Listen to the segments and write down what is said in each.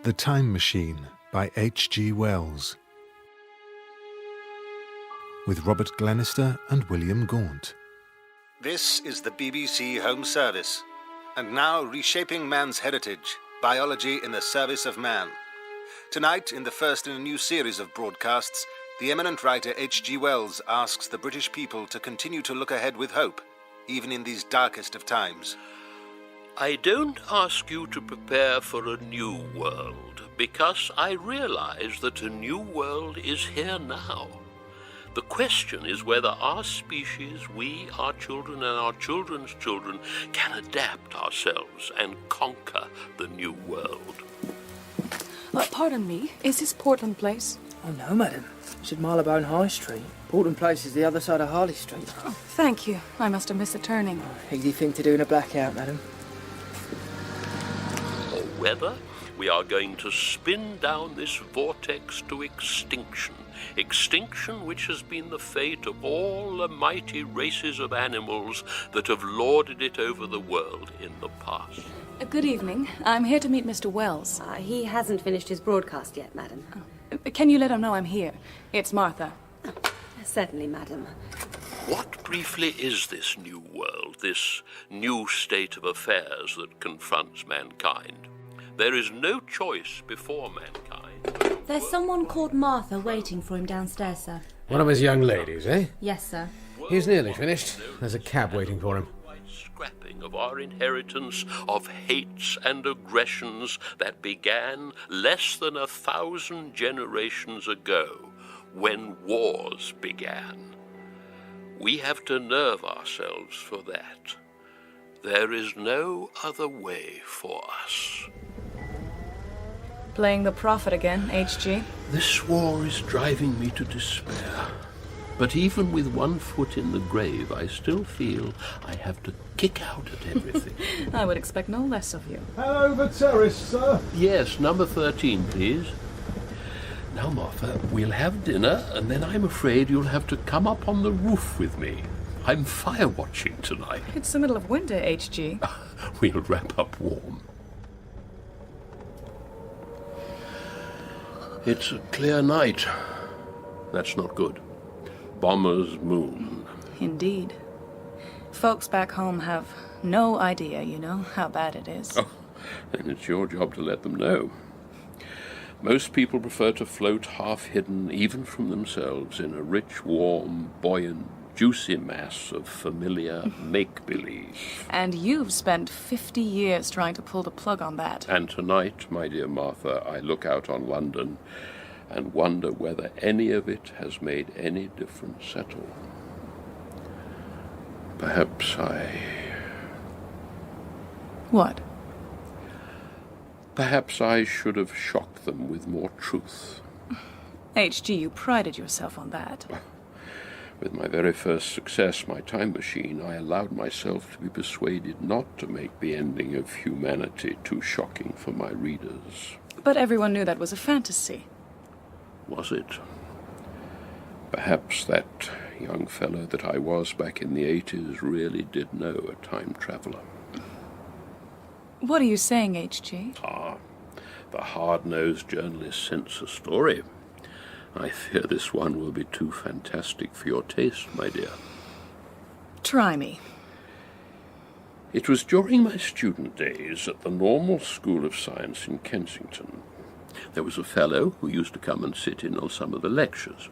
The Time Machine by H.G. Wells, with Robert Glenister and William Gaunt. This is the BBC Home Service, and now reshaping man's heritage, biology in the service of man. Tonight, in the first in a new series of broadcasts, the eminent writer H.G. Wells asks the British people to continue to look ahead with hope, even in these darkest of times. I don't ask you to prepare for a new world, because I realize that a new world is here now. The question is whether our species, we, our children, and our children's children can adapt ourselves and conquer the new world. Pardon me, is this Portland Place? Oh, no, madam. It's at Marylebone High Street. Portland Place is the other side of Harley Street. Oh, thank you. I must have missed the turning. Easy thing to do in a blackout, madam. Or whether we are going to spin down this vortex to extinction. Extinction which has been the fate of all the mighty races of animals that have lorded it over the world in the past. Good evening. I'm here to meet Mr. Wells. He hasn't finished his broadcast yet, madam. Can you let him know I'm here? It's Martha. Certainly, madam. What briefly is this new world, this new state of affairs that confronts mankind? There is no choice before mankind. There's someone called Martha waiting for him downstairs, sir. One of his young ladies, eh? Yes, sir. He's nearly finished. There's a cab waiting for him. Scrapping of our inheritance of hates and aggressions that began less than 1,000 generations ago, when wars began. We have to nerve ourselves for that. There is no other way for us. Playing the prophet again, H.G. This war is driving me to despair. But even with one foot in the grave, I still feel I have to kick out at everything. I would expect no less of you. Hello, the terrace, sir. Yes, number 13, please. Now, Martha, we'll have dinner, and then I'm afraid you'll have to come up on the roof with me. I'm fire-watching tonight. It's the middle of winter, H.G. We'll wrap up warm. It's a clear night. That's not good. Bomber's moon. Indeed. Folks back home have no idea, you know, how bad it is. Oh, and it's your job to let them know. Most people prefer to float half-hidden, even from themselves, in a rich, warm, buoyant, juicy mass of familiar make-believe. And you've spent 50 years trying to pull the plug on that. And tonight, my dear Martha, I look out on London and wonder whether any of it has made any difference at all. Perhaps What? Perhaps I should have shocked them with more truth. H.G., you prided yourself on that. With my very first success, my time machine, I allowed myself to be persuaded not to make the ending of humanity too shocking for my readers. But everyone knew that was a fantasy. Was it? Perhaps that young fellow that I was back in the 80s really did know a time traveler. What are you saying, H.G.? The hard-nosed journalist sends a story. I fear this one will be too fantastic for your taste, my dear. Try me. It was during my student days at the Normal School of Science in Kensington. There was a fellow who used to come and sit in on some of the lectures.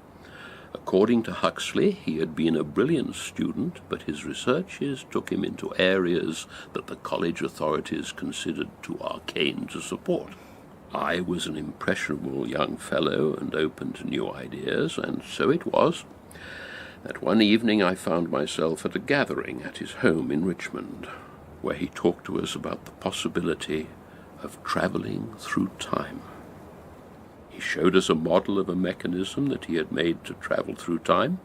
According to Huxley, he had been a brilliant student, but his researches took him into areas that the college authorities considered too arcane to support. I was an impressionable young fellow and open to new ideas, and so it was that one evening I found myself at a gathering at his home in Richmond, where he talked to us about the possibility of travelling through time. He showed us a model of a mechanism that he had made to travel through time,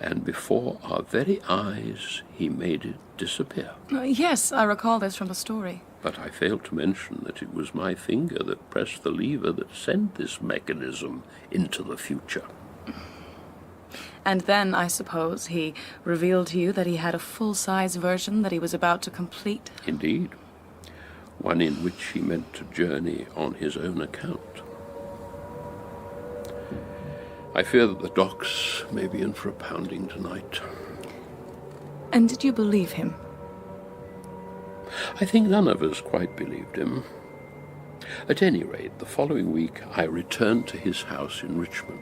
and before our very eyes he made it disappear. Yes, I recall this from the story. But I failed to mention that it was my finger that pressed the lever that sent this mechanism into the future. And then, I suppose, he revealed to you that he had a full-size version that he was about to complete? Indeed. one in which he meant to journey on his own account. I fear that the docks may be in for a pounding tonight. And did you believe him? I think none of us quite believed him. At any rate, the following week I returned to his house in Richmond.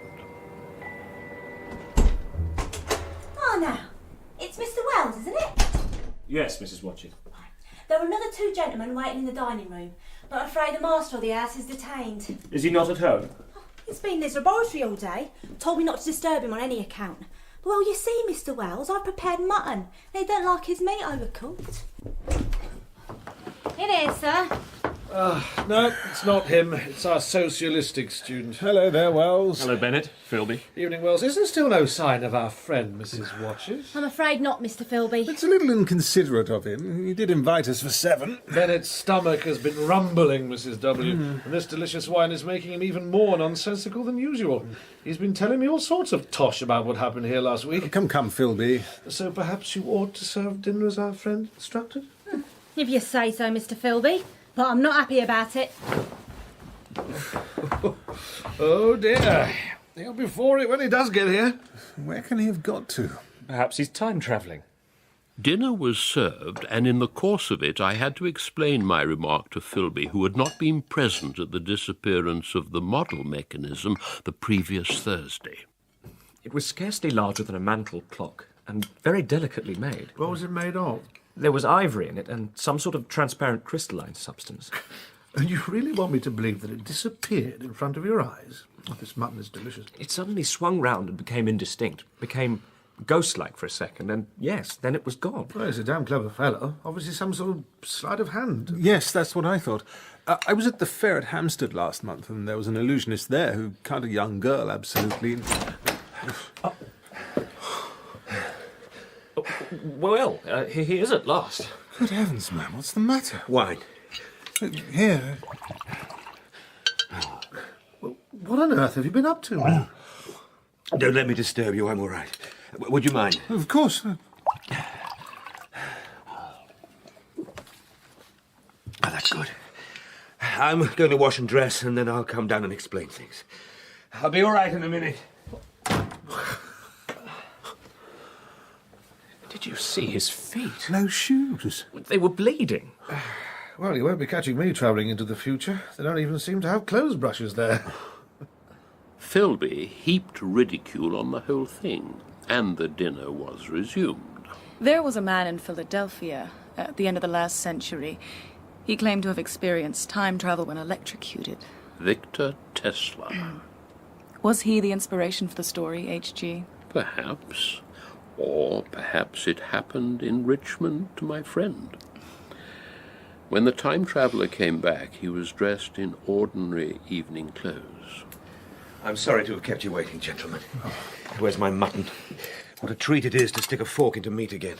Oh, now, it's Mr. Wells, isn't it? Yes, Mrs. Watchett. There are another two gentlemen waiting in the dining room, but I'm afraid the master of the house is detained. Is he not at home? He's been in his laboratory all day, told me not to disturb him on any account. But, well, you see, Mr. Wells, I've prepared mutton. They don't like his meat overcooked. In here, sir. No, it's not him. It's our socialistic student. Hello there, Wells. Hello, Bennett. Philby. Evening, Wells. Is there still no sign of our friend, Mrs. Watchett? I'm afraid not, Mr. Philby. It's a little inconsiderate of him. He did invite us for 7. Bennett's stomach has been rumbling, Mrs. W. And this delicious wine is making him even more nonsensical than usual. He's been telling me all sorts of tosh about what happened here last week. Come, Philby. So perhaps you ought to serve dinner as our friend instructed? If you say so, Mr. Philby. But I'm not happy about it. Oh, dear. He'll be for it when he does get here. Where can he have got to? Perhaps he's time-travelling. Dinner was served, and in the course of it I had to explain my remark to Philby, who had not been present at the disappearance of the model mechanism the previous Thursday. It was scarcely larger than a mantel clock, and very delicately made. What was it made of? There was ivory in it, and some sort of transparent crystalline substance. And you really want me to believe that it disappeared in front of your eyes? Oh, this mutton is delicious. It suddenly swung round and became indistinct, became ghost-like for a second, and yes, then it was gone. Well, he's a damn clever fellow. Obviously some sort of sleight of hand. Yes, that's what I thought. I was at the fair at Hampstead last month, and there was an illusionist there who cut a young girl absolutely... Well, he is at last. Good heavens, man, what's the matter? Wine. Here. Well, what on earth have you been up to? Don't let me disturb you, I'm all right. Would you mind? Of course. Oh, that's good. I'm going to wash and dress, and then I'll come down and explain things. I'll be all right in a minute. Did you see his feet? No shoes. They were bleeding. Well, you won't be catching me travelling into the future. They don't even seem to have clothes brushes there. Philby heaped ridicule on the whole thing, and the dinner was resumed. There was a man in Philadelphia at the end of the last century. He claimed to have experienced time travel when electrocuted. Victor Tesla. Was he the inspiration for the story, H.G.? Perhaps. Or perhaps it happened in Richmond to my friend. When the time traveller came back, he was dressed in ordinary evening clothes. I'm sorry to have kept you waiting, gentlemen. Where's my mutton? What a treat it is to stick a fork into meat again.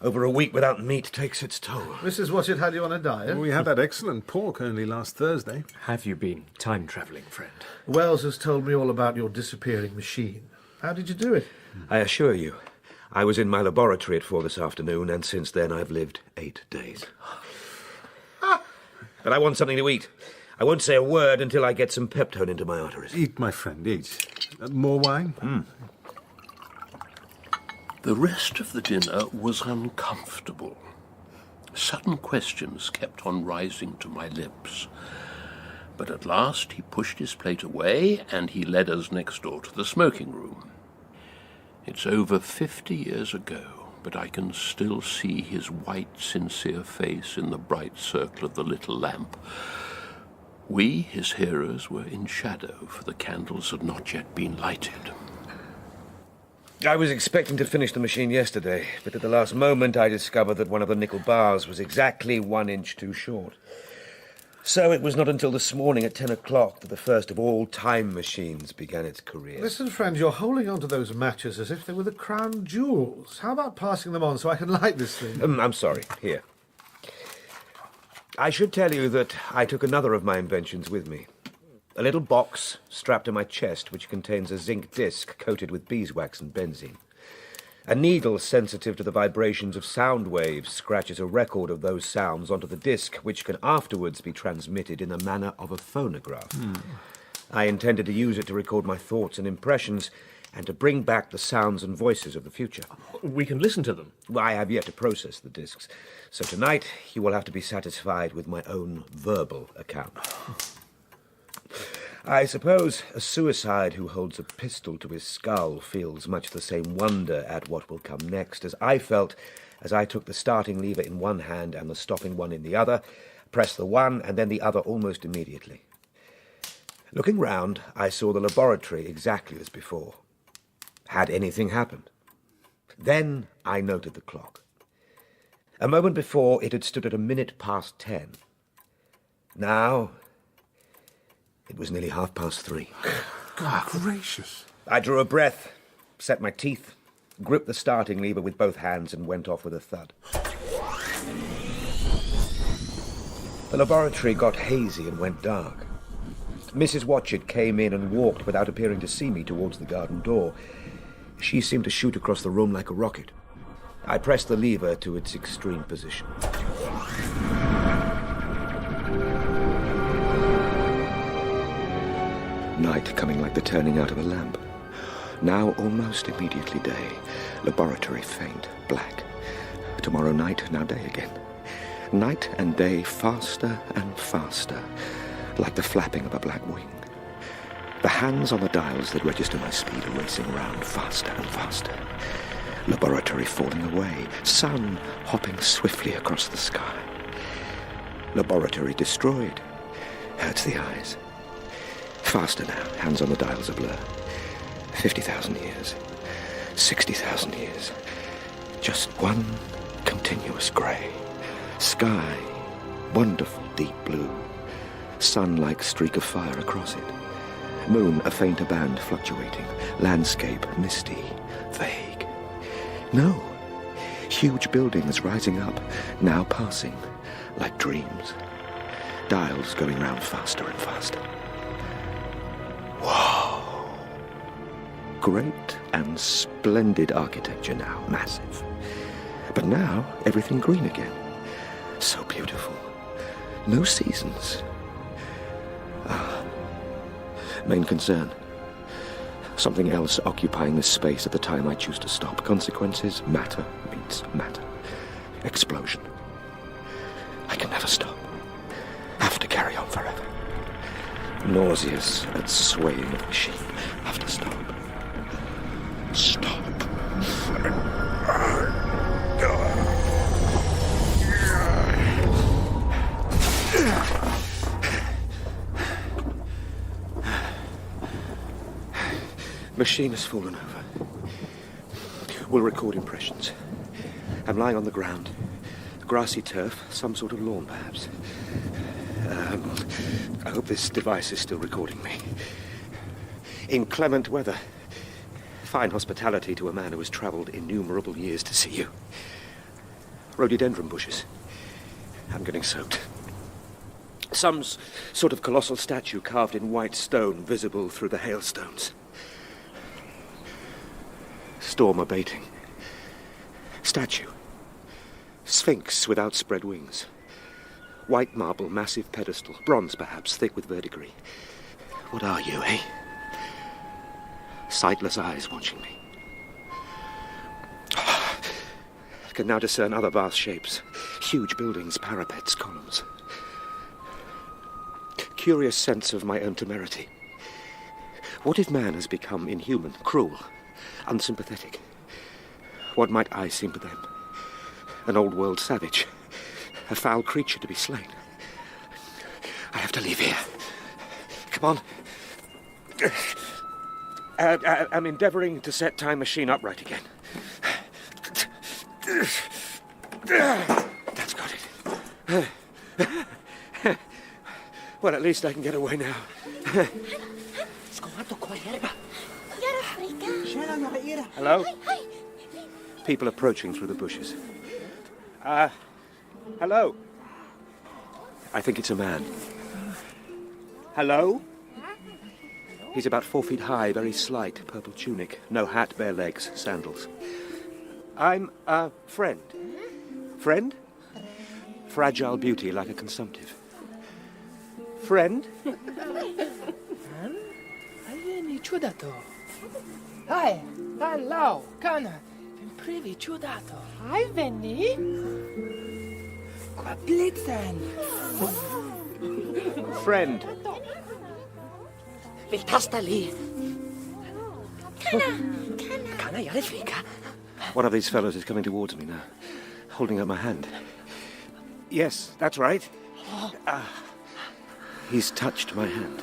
Over a week without meat takes its toll. Mrs. Watchett had you on a diet? We had that excellent pork only last Thursday. Have you been time-travelling, friend? Wells has told me all about your disappearing machine. How did you do it? I assure you, I was in my laboratory at 4 this afternoon, and since then I've lived 8 days. But I want something to eat. I won't say a word until I get some peptone into my arteries. Eat, my friend, eat. More wine? The rest of the dinner was uncomfortable. Sudden questions kept on rising to my lips. But at last he pushed his plate away, and he led us next door to the smoking room. It's over 50 years ago, but I can still see his white, sincere face in the bright circle of the little lamp. We, his hearers, were in shadow, for the candles had not yet been lighted. I was expecting to finish the machine yesterday, but at the last moment I discovered that one of the nickel bars was exactly 1 inch too short. So it was not until this morning at 10 o'clock that the first of all time machines began its career. Listen, friend, you're holding on to those matches as if they were the crown jewels. How about passing them on so I can light this thing? I'm sorry. Here. I should tell you that I took another of my inventions with me. A little box strapped to my chest which contains a zinc disc coated with beeswax and benzene. A needle sensitive to the vibrations of sound waves scratches a record of those sounds onto the disc, which can afterwards be transmitted in the manner of a phonograph. I intended to use it to record my thoughts and impressions and to bring back the sounds and voices of the future. We can listen to them. Well, I have yet to process the discs, so tonight you will have to be satisfied with my own verbal account. I suppose a suicide who holds a pistol to his skull feels much the same wonder at what will come next as I felt as I took the starting lever in one hand and the stopping one in the other, pressed the one and then the other almost immediately. Looking round, I saw the laboratory exactly as before. Had anything happened? Then I noted the clock. A moment before, it had stood at 10:03. Now, it was nearly 3:30. God gracious. I drew a breath, set my teeth, gripped the starting lever with both hands and went off with a thud. The laboratory got hazy and went dark. Mrs. Watchett came in and walked without appearing to see me towards the garden door. She seemed to shoot across the room like a rocket. I pressed the lever to its extreme position. Night coming like the turning out of a lamp. Now almost immediately day. Laboratory faint, black. Tomorrow night, now day again. Night and day faster and faster, like the flapping of a black wing. The hands on the dials that register my speed are racing round faster and faster. Laboratory falling away, sun hopping swiftly across the sky. Laboratory destroyed, hurts the eyes. Faster now, hands on the dials a blur. 50,000 years, 60,000 years. Just one continuous grey. Sky, wonderful deep blue. Sun-like streak of fire across it. Moon, a fainter band fluctuating. Landscape, misty, vague. No. Huge buildings rising up, now passing, like dreams. Dials going round faster and faster. Whoa! Great and splendid architecture now, massive. But now, everything green again. So beautiful. No seasons. Main concern. Something else occupying this space at the time I choose to stop. Consequences, matter meets matter. Explosion. I can never stop. Have to carry on forever. Nauseous at swaying of the machine. Have to stop. Stop. Machine has fallen over. We'll record impressions. I'm lying on the ground. Grassy turf, some sort of lawn, perhaps. I hope this device is still recording me. Inclement weather. Fine hospitality to a man who has travelled innumerable years to see you. Rhododendron bushes. I'm getting soaked. Some sort of colossal statue carved in white stone, visible through the hailstones. Storm abating. Statue. Sphinx with outspread wings. White marble, massive pedestal. Bronze, perhaps, thick with verdigris. What are you, eh? Sightless eyes watching me. I can now discern other vast shapes. Huge buildings, parapets, columns. Curious sense of my own temerity. What if man has become inhuman, cruel, unsympathetic? What might I seem to them? An old world savage, a foul creature to be slain. I have to leave here. Come on. I'm endeavouring to set time machine upright again. That's got it. Well, at least I can get away now. Hello? People approaching through the bushes. Hello? I think it's a man. Hello? He's about 4 feet high, very slight, purple tunic, no hat, bare legs, sandals. I'm a friend. Friend? Fragile beauty like a consumptive. Friend? Vieni ciudato. Hai, hello, Kana. Privi ciudato. Hai, Venni. Qua blitzen. Friend. Viltastali. Kana, jag är flicka. One of these fellows is coming towards me now, holding out my hand. Yes, that's right. He's touched my hand,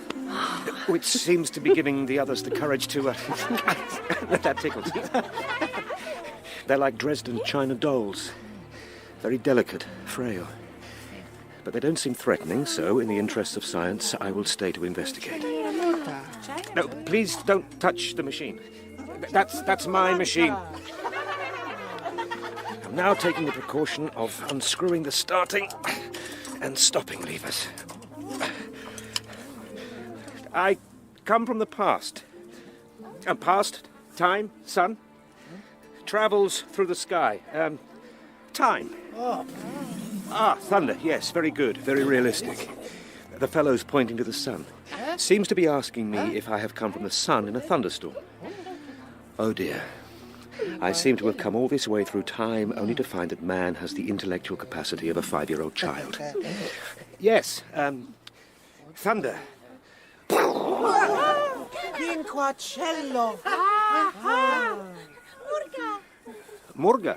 which seems to be giving the others the courage to... that tickles. They're like Dresden china dolls. Very delicate, frail. But they don't seem threatening, so in the interests of science, I will stay to investigate. No, please don't touch the machine. That's my machine. I'm now taking the precaution of unscrewing the starting and stopping levers. I come from the past. Past, time, sun, travels through the sky. Time. Thunder, yes, very good, very realistic. The fellow's pointing to the sun. Seems to be asking me if I have come from the sun in a thunderstorm. Oh dear. I seem to have come all this way through time only to find that man has the intellectual capacity of a 5-year-old child. Yes, thunder. Quinquacello. Murga.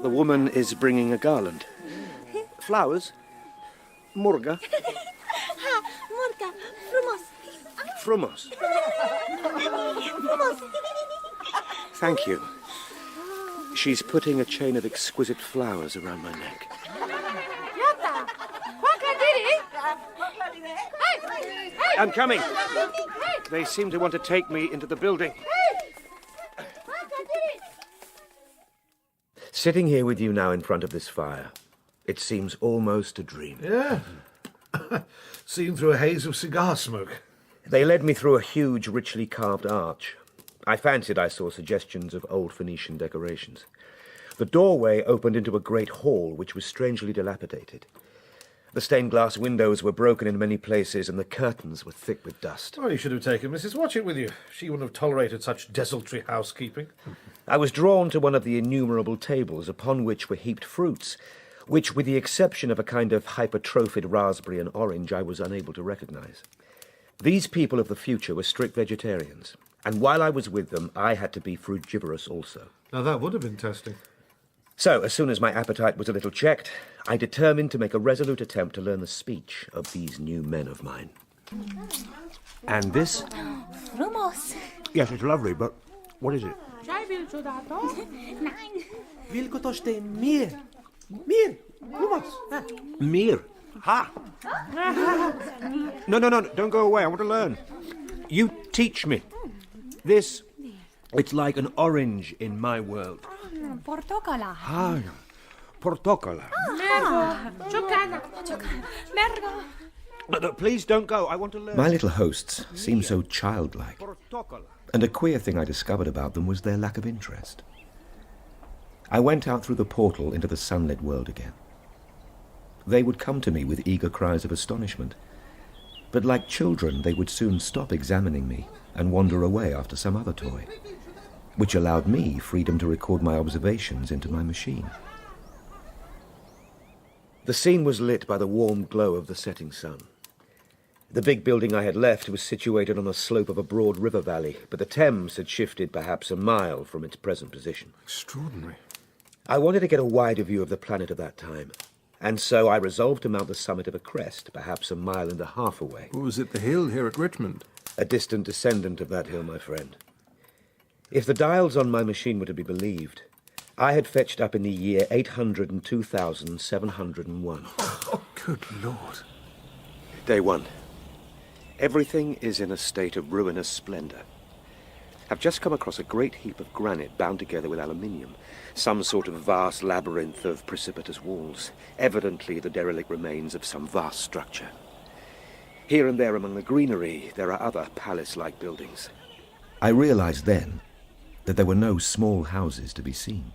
The woman is bringing a garland. Flowers. Murga. Murga, frumos. Frumos. Thank you. She's putting a chain of exquisite flowers around my neck. I'm coming. They seem to want to take me into the building. Sitting here with you now in front of this fire, it seems almost a dream. Yeah. Seen through a haze of cigar smoke. They led me through a huge, richly carved arch. I fancied I saw suggestions of old Phoenician decorations. The doorway opened into a great hall, which was strangely dilapidated. The stained glass windows were broken in many places, and the curtains were thick with dust. Oh, you should have taken Mrs. Watchett with you. She wouldn't have tolerated such desultory housekeeping. I was drawn to one of the innumerable tables upon which were heaped fruits, which, with the exception of a kind of hypertrophied raspberry and orange, I was unable to recognize. These people of the future were strict vegetarians, and while I was with them, I had to be frugivorous also. Now, that would have been testing. So, as soon as my appetite was a little checked, I determined to make a resolute attempt to learn the speech of these new men of mine. And this? Frumos. Yes, it's lovely, but what is it? Vilko toste mir. Mir. Frumos. Mir. Ha! No, don't go away. I want to learn. You teach me. This, it's like an orange in my world. Portocola. Ah, portocola. Mergo. No, please don't go. I want to learn. My little hosts seemed so childlike. And a queer thing I discovered about them was their lack of interest. I went out through the portal into the sunlit world again. They would come to me with eager cries of astonishment. But like children, they would soon stop examining me and wander away after some other toy, which allowed me freedom to record my observations into my machine. The scene was lit by the warm glow of the setting sun. The big building I had left was situated on the slope of a broad river valley, but the Thames had shifted perhaps a mile from its present position. Extraordinary. I wanted to get a wider view of the planet of that time, and so I resolved to mount the summit of a crest, perhaps 1.5 miles away. What was it, the hill here at Richmond? A distant descendant of that hill, my friend. If the dials on my machine were to be believed, I had fetched up in the year 802,701. Oh, good Lord. Day 1. Everything is in a state of ruinous splendor. I've just come across a great heap of granite bound together with aluminium, some sort of vast labyrinth of precipitous walls, evidently the derelict remains of some vast structure. Here and there among the greenery, there are other palace-like buildings. I realized then that there were no small houses to be seen.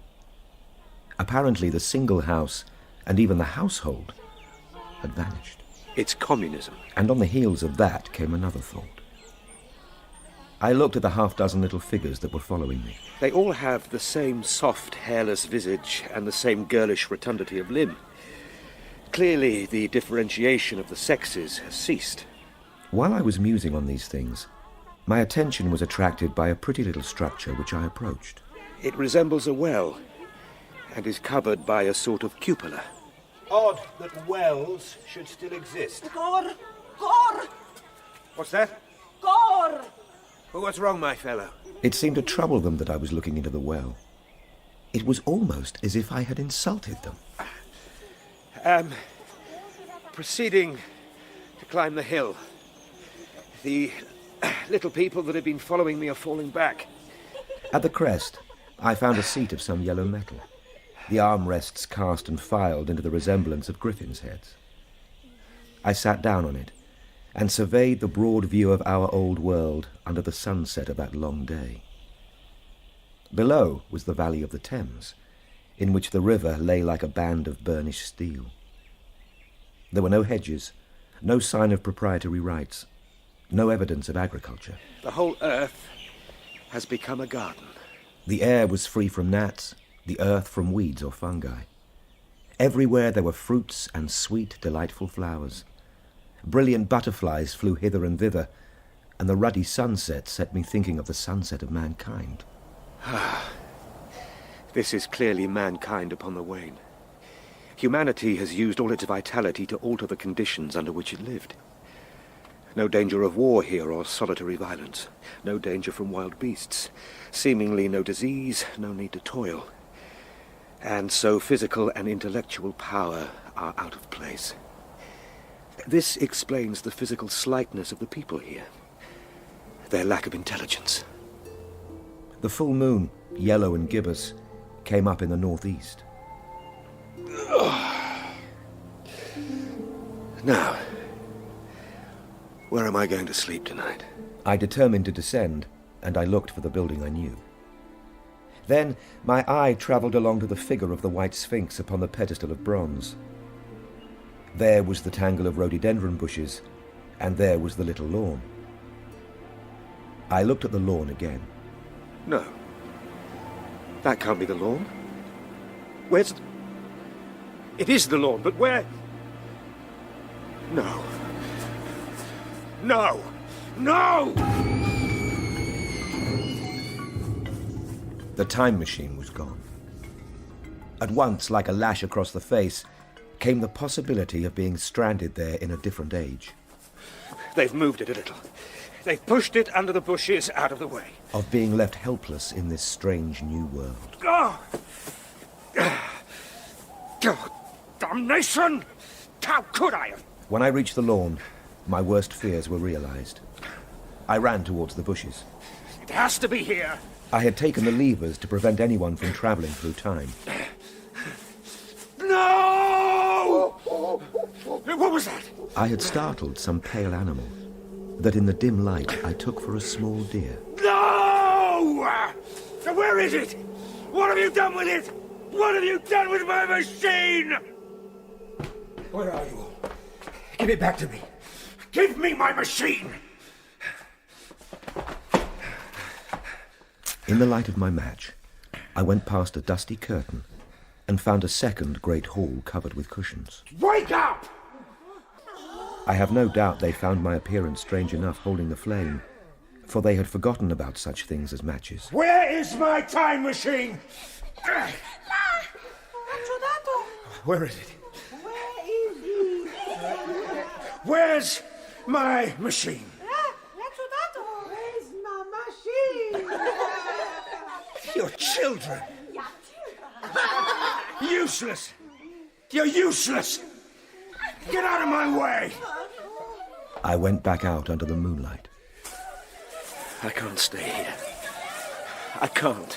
Apparently the single house, and even the household, had vanished. It's communism. And on the heels of that came another thought. I looked at the half-dozen little figures that were following me. They all have the same soft, hairless visage and the same girlish rotundity of limb. Clearly, the differentiation of the sexes has ceased. While I was musing on these things, my attention was attracted by a pretty little structure which I approached. It resembles a well and is covered by a sort of cupola. Odd that wells should still exist. Gore! Gore! What's that? Gore! Well, what's wrong, my fellow? It seemed to trouble them that I was looking into the well. It was almost as if I had insulted them. Proceeding to climb the hill. The little people that have been following me are falling back. At the crest, I found a seat of some yellow metal, the armrests cast and filed into the resemblance of griffins' heads. I sat down on it and surveyed the broad view of our old world under the sunset of that long day. Below was the valley of the Thames, in which the river lay like a band of burnished steel. There were no hedges, no sign of proprietary rights, no evidence of agriculture. The whole earth has become a garden. The air was free from gnats, the earth from weeds or fungi. Everywhere there were fruits and sweet, delightful flowers. Brilliant butterflies flew hither and thither, and the ruddy sunset set me thinking of the sunset of mankind. This is clearly mankind upon the wane. Humanity has used all its vitality to alter the conditions under which it lived. No danger of war here or solitary violence. No danger from wild beasts. Seemingly no disease, no need to toil. And so physical and intellectual power are out of place. This explains the physical slightness of the people here. Their lack of intelligence. The full moon, yellow and gibbous, came up in the northeast. Now, where am I going to sleep tonight? I determined to descend, and I looked for the building I knew. Then my eye travelled along to the figure of the white sphinx upon the pedestal of bronze. There was the tangle of rhododendron bushes, and there was the little lawn. I looked at the lawn again. No. That can't be the lawn. Where's... It is the lawn, but where... No. No! No! The time machine was gone. At once, like a lash across the face, came the possibility of being stranded there in a different age. They've moved it a little. They've pushed it under the bushes out of the way. Of being left helpless in this strange new world. Oh! Oh, damnation! How could I have? When I reached the lawn, my worst fears were realized. I ran towards the bushes. It has to be here. I had taken the levers to prevent anyone from traveling through time. No! What was that? I had startled some pale animal that in the dim light I took for a small deer. No! Where is it? What have you done with it? What have you done with my machine? Where are you all? Give it back to me. Give me my machine! In the light of my match, I went past a dusty curtain and found a second great hall covered with cushions. Wake up! I have no doubt they found my appearance strange enough holding the flame, for they had forgotten about such things as matches. Where is my time machine? Where is it? Where's my machine? Where's my machine? You're children. Useless. You're useless. Get out of my way. I went back out under the moonlight. I can't stay here. I can't.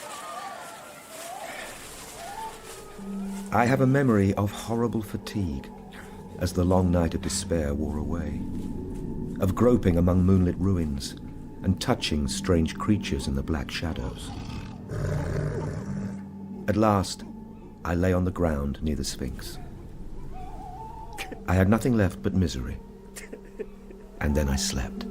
I have a memory of horrible fatigue as the long night of despair wore away, of groping among moonlit ruins and touching strange creatures in the black shadows. At last, I lay on the ground near the Sphinx. I had nothing left but misery. And then I slept.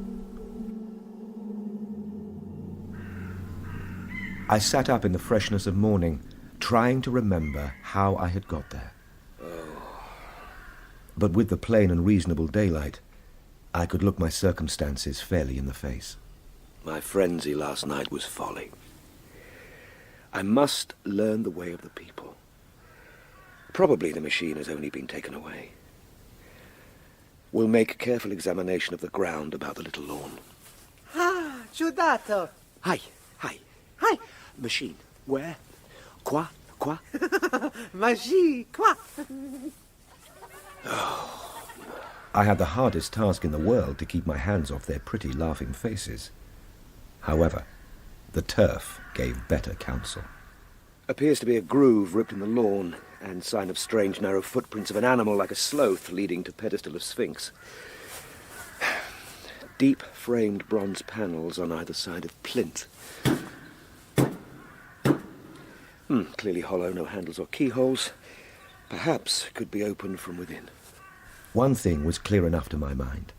I sat up in the freshness of morning, trying to remember how I had got there. But with the plain and reasonable daylight, I could look my circumstances fairly in the face. My frenzy last night was folly. I must learn the way of the people. Probably the machine has only been taken away. We'll make a careful examination of the ground about the little lawn. Ah, Giudato. Hi. Machine. Where? Qua? Magie, quoi? I had the hardest task in the world to keep my hands off their pretty laughing faces. However, the turf gave better counsel. Appears to be a groove ripped in the lawn, and sign of strange narrow footprints of an animal like a sloth leading to pedestal of Sphinx. Deep framed bronze panels on either side of plinth. Clearly hollow, no handles or keyholes. Perhaps could be opened from within. One thing was clear enough to my mind.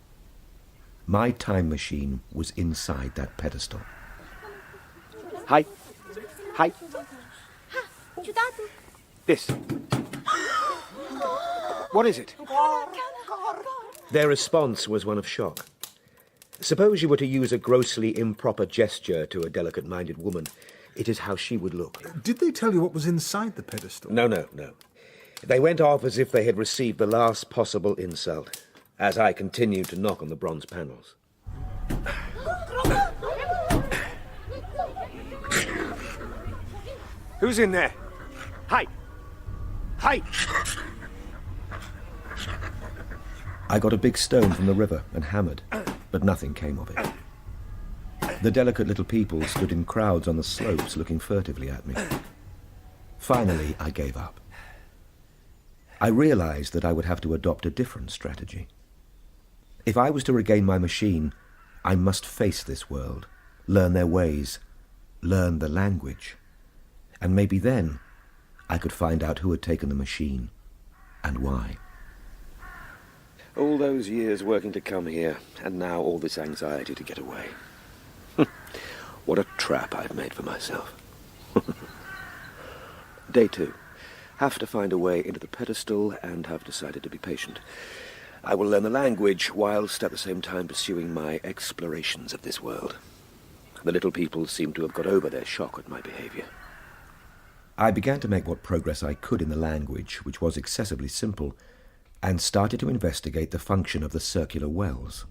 My time machine was inside that pedestal. Hi. This. What is it? Their response was one of shock. Suppose you were to use a grossly improper gesture to a delicate-minded woman. It is how she would look. Did they tell you what was inside the pedestal? No. They went off as if they had received the last possible insult, as I continued to knock on the bronze panels. Who's in there? Hi! I got a big stone from the river and hammered, but nothing came of it. The delicate little people stood in crowds on the slopes looking furtively at me. Finally, I gave up. I realized that I would have to adopt a different strategy. If I was to regain my machine, I must face this world, learn their ways, learn the language. And maybe then I could find out who had taken the machine and why. All those years working to come here, and now all this anxiety to get away. What a trap I've made for myself. Day 2. Have to find a way into the pedestal and have decided to be patient. I will learn the language whilst at the same time pursuing my explorations of this world. The little people seem to have got over their shock at my behavior. I began to make what progress I could in the language, which was excessively simple, and started to investigate the function of the circular wells.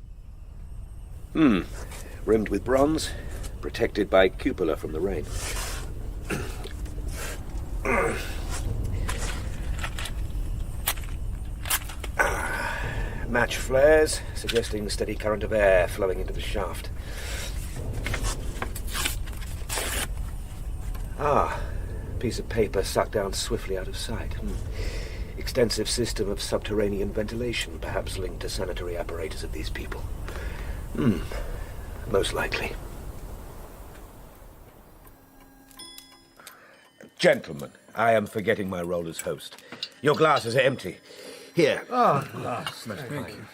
Rimmed with bronze, protected by cupola from the rain. Match flares, suggesting steady current of air flowing into the shaft. Piece of paper sucked down swiftly out of sight. Extensive system of subterranean ventilation, perhaps linked to sanitary apparatus of these people. Most likely. Gentlemen, I am forgetting my role as host. Your glasses are empty. Here. Thank you.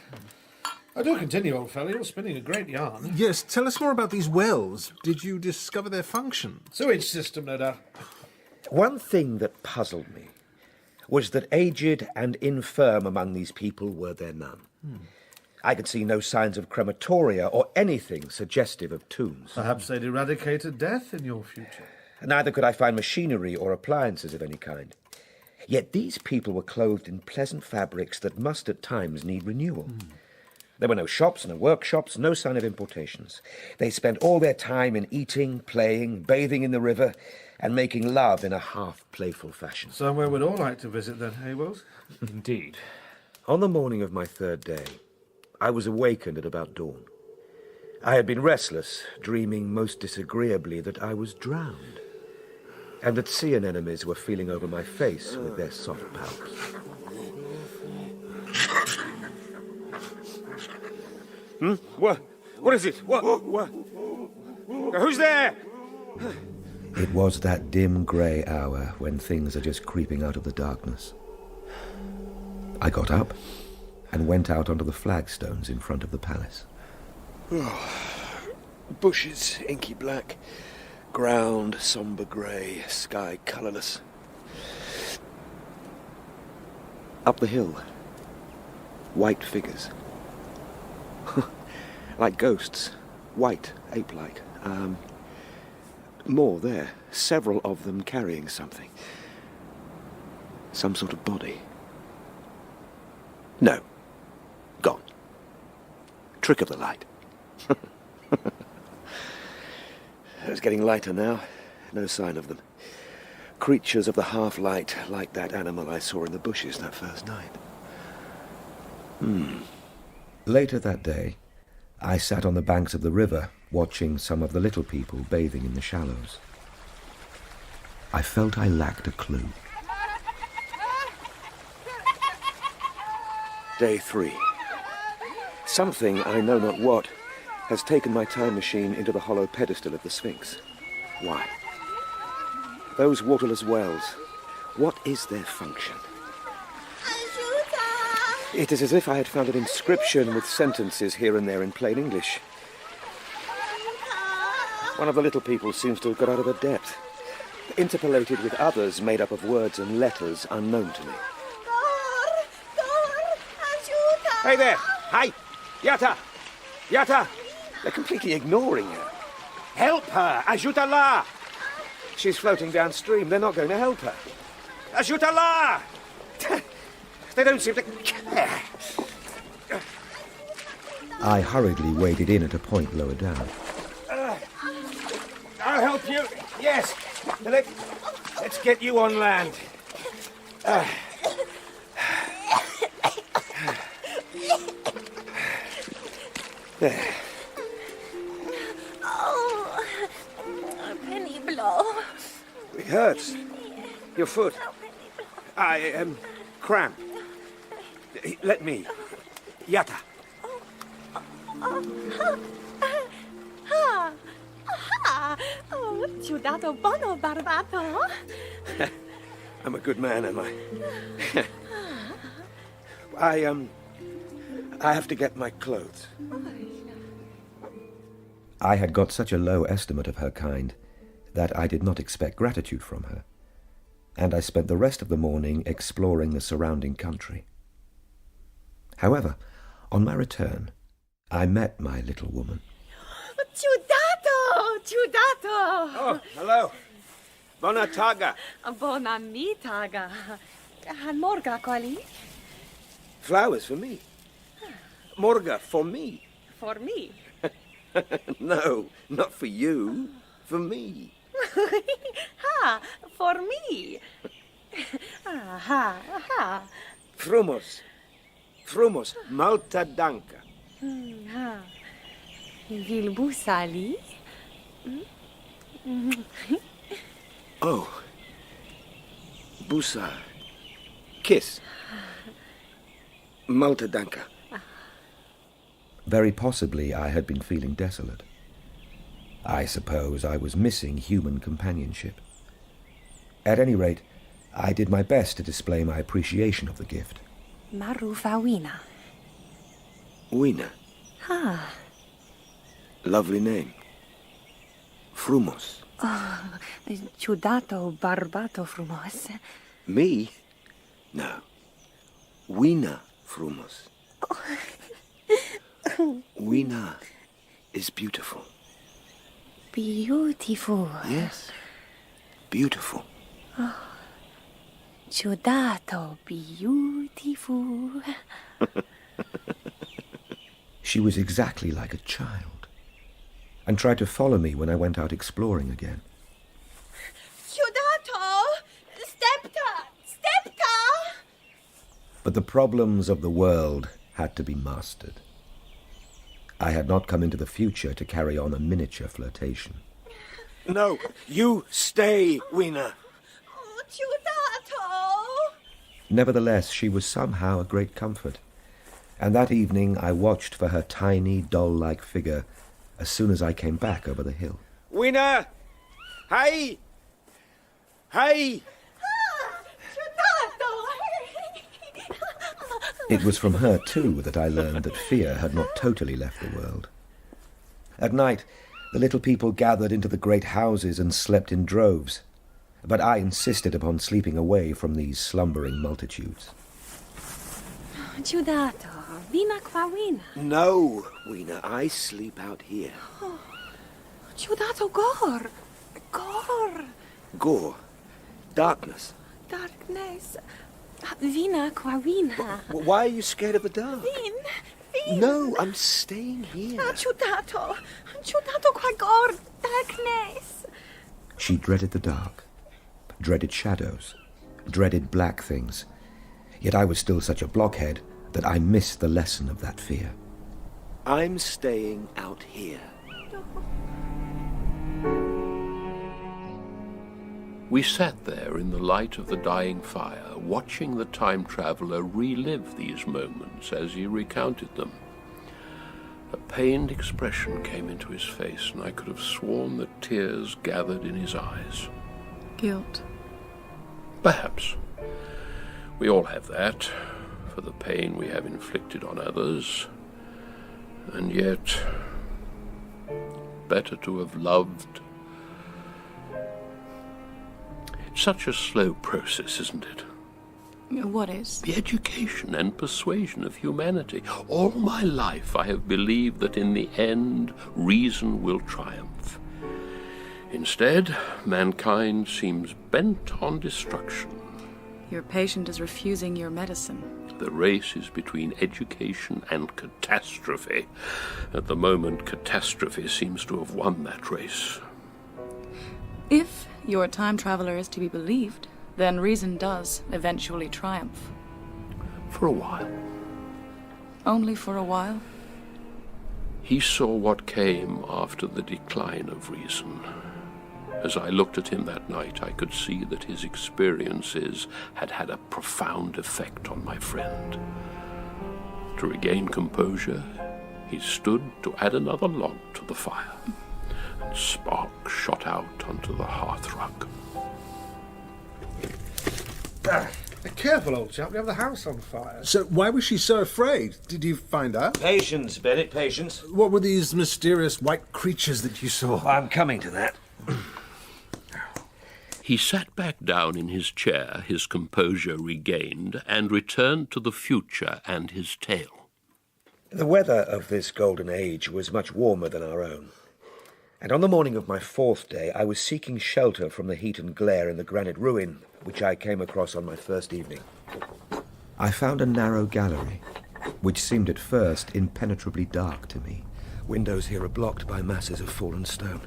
I do continue, old fellow. You're spinning a great yarn. Yes, tell us more about these wells. Did you discover their function? Sewage system, no doubt. One thing that puzzled me was that aged and infirm among these people were there none. I could see no signs of crematoria or anything suggestive of tombs. Perhaps they'd eradicated death in your future. Neither could I find machinery or appliances of any kind. Yet these people were clothed in pleasant fabrics that must at times need renewal. There were no shops, no workshops, no sign of importations. They spent all their time in eating, playing, bathing in the river, and making love in a half-playful fashion. Somewhere we'd all like to visit then, hey, Wells? Indeed. On the morning of my third day, I was awakened at about dawn. I had been restless, dreaming most disagreeably that I was drowned, and that sea anemones were feeling over my face with their soft palps. What is it? What? Who's there? It was that dim grey hour when things are just creeping out of the darkness. I got up and went out onto the flagstones in front of the palace. Bushes, inky black. Ground, sombre grey. Sky, colourless. Up the hill. White figures. Like ghosts. White, ape-like. More there. Several of them carrying something. Some sort of body. No. Gone. Trick of the light. It's getting lighter now. No sign of them. Creatures of the half-light, like that animal I saw in the bushes that first night. Later that day, I sat on the banks of the river, watching some of the little people bathing in the shallows. I felt I lacked a clue. Day 3. Something, I know not what, has taken my time machine into the hollow pedestal of the Sphinx. Why? Those waterless wells, what is their function? It is as if I had found an inscription with sentences here and there in plain English. One of the little people seems to have got out of her depth, interpolated with others made up of words and letters unknown to me. Hey there! Hi! Yata! Yata! They're completely ignoring her. Help her! Ajuta-la! She's floating downstream. They're not going to help her. Ajuta-la! They don't seem to care. I hurriedly waded in at a point lower down. I'll help you. Yes. Let's get you on land. There. Oh, a penny blow. It hurts. Your foot. I am cramped. Let me. Yata. Oh, ciudato bono barbato. I'm a good man, am I? I have to get my clothes. I had got such a low estimate of her kind that I did not expect gratitude from her, and I spent the rest of the morning exploring the surrounding country. However, on my return, I met my little woman. Ciudato! Oh, hello. Bona taga. Bona mi taga. Morga quali? Flowers for me. Morga for me. For me. No, not for you. For me. Ha, for me. Ha. Frumos. Frumos. Malta danka. Ha. Vil busali? Oh. Busa. Kiss. Malta danka. Very possibly I had been feeling desolate. I suppose I was missing human companionship. At any rate, I did my best to display my appreciation of the gift. Marufa wina. Wina. Ha. Lovely name. Frumos. Oh, ciudato barbato frumos. Me? No. Wina Frumos. Wina is beautiful. Beautiful. Yes. Beautiful. Oh, ciudato beautiful. She was exactly like a child, and tried to follow me when I went out exploring again. Ciudato! Stepta! But the problems of the world had to be mastered. I had not come into the future to carry on a miniature flirtation. No, you stay, Wina. Oh, ciudato! Nevertheless, she was somehow a great comfort, and that evening I watched for her tiny, doll-like figure as soon as I came back over the hill. Wina! Hi! Hey! It was from her, too, that I learned that fear had not totally left the world. At night, the little people gathered into the great houses and slept in droves, but I insisted upon sleeping away from these slumbering multitudes. Ciudato, vina qua vina. No, Weena, I sleep out here. Ciudato, gore. Gore. Gore. Darkness. Darkness. Vina qua vina. Why are you scared of the dark? Vin. No, I'm staying here. Ciudato. Ciudato qua gore. Darkness. She dreaded the dark, dreaded shadows, dreaded black things. Yet I was still such a blockhead that I missed the lesson of that fear. I'm staying out here. We sat there in the light of the dying fire, watching the time traveller relive these moments as he recounted them. A pained expression came into his face, and I could have sworn that tears gathered in his eyes. Guilt. Perhaps. We all have that, for the pain we have inflicted on others. And yet, better to have loved. It's such a slow process, isn't it? What is? The education and persuasion of humanity. All my life I have believed that in the end reason will triumph. Instead, mankind seems bent on destruction. Your patient is refusing your medicine. The race is between education and catastrophe. At the moment, catastrophe seems to have won that race. If your time traveler is to be believed, then reason does eventually triumph. For a while. Only for a while? He saw what came after the decline of reason. As I looked at him that night, I could see that his experiences had had a profound effect on my friend. To regain composure, he stood to add another log to the fire, and sparks shot out onto the hearthrug. Be careful, old chap. We have the house on fire. So why was she so afraid? Did you find out? Patience, Bennett, patience. What were these mysterious white creatures that you saw? I'm coming to that. He sat back down in his chair, his composure regained, and returned to the future and his tale. The weather of this golden age was much warmer than our own. And on the morning of my 4th day, I was seeking shelter from the heat and glare in the granite ruin, which I came across on my first evening. I found a narrow gallery, which seemed at first impenetrably dark to me. Windows here are blocked by masses of fallen stone.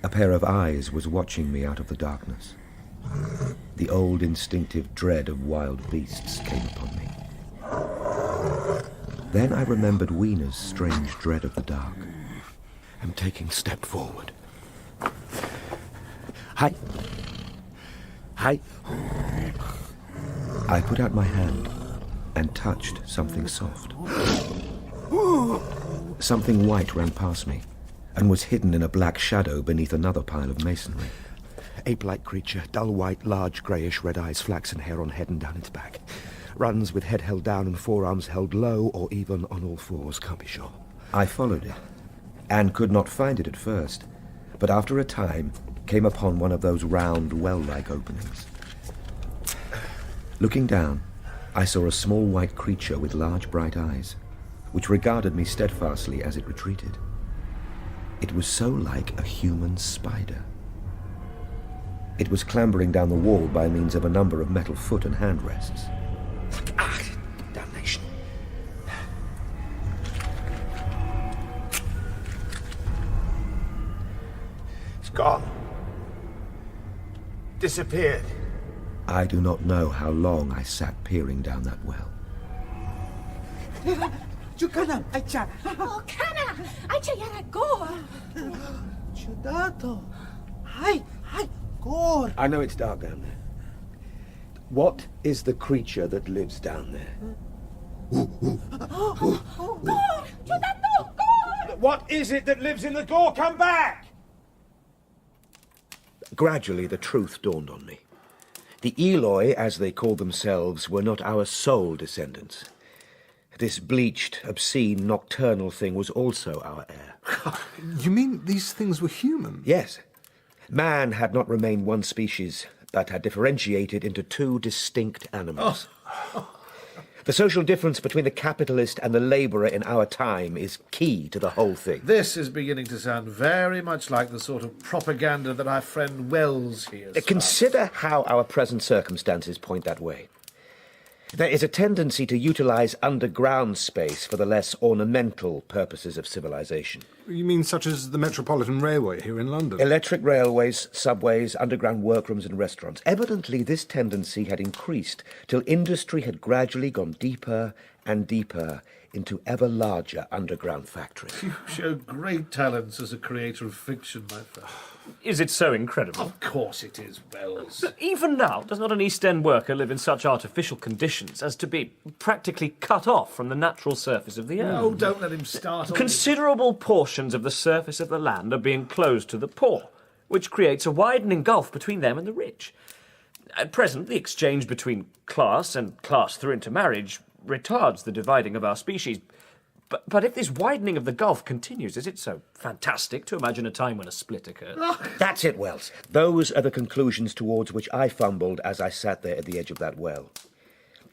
A pair of eyes was watching me out of the darkness. The old instinctive dread of wild beasts came upon me. Then I remembered Weena's strange dread of the dark. I'm taking a step forward. Hi. Hi. I put out my hand and touched something soft. Something white ran past me and was hidden in a black shadow beneath another pile of masonry. Ape-like creature, dull white, large, greyish, red eyes, flaxen hair on head and down its back. Runs with head held down and forearms held low or even on all fours, can't be sure. I followed it and could not find it at first, but after a time came upon one of those round, well-like openings. Looking down, I saw a small white creature with large bright eyes, which regarded me steadfastly as it retreated. It was so like a human spider. It was clambering down the wall by means of a number of metal foot and hand rests. Ah, damnation. It's gone. Disappeared. I do not know how long I sat peering down that well. Oh, Kana! Aici era Gore! Ciudato! Hi! Gore! I know it's dark down there. What is the creature that lives down there? Gore! Ciudato! Gore! What is it that lives in the gore? Come back! Gradually, the truth dawned on me. The Eloi, as they called themselves, were not our sole descendants. This bleached, obscene, nocturnal thing was also our heir. You mean these things were human? Yes. Man had not remained one species, but had differentiated into two distinct animals. The social difference between the capitalist and the labourer in our time is key to the whole thing. This is beginning to sound very much like the sort of propaganda that our friend Wells hears. Consider how our present circumstances point that way. There is a tendency to utilise underground space for the less ornamental purposes of civilization. You mean such as the Metropolitan Railway here in London? Electric railways, subways, underground workrooms and restaurants. Evidently, this tendency had increased till industry had gradually gone deeper and deeper into ever larger underground factories. You show great talents as a creator of fiction, my friend. Is it so incredible? Of course it is, Wells. But even now, does not an East End worker live in such artificial conditions as to be practically cut off from the natural surface of the earth? Oh, don't let him start on Considerable portions of the surface of the land are being closed to the poor, which creates a widening gulf between them and the rich. At present, the exchange between class and class through intermarriage retards the dividing of our species. But if this widening of the gulf continues, is it so fantastic to imagine a time when a split occurred? That's it, Wells. Those are the conclusions towards which I fumbled as I sat there at the edge of that well.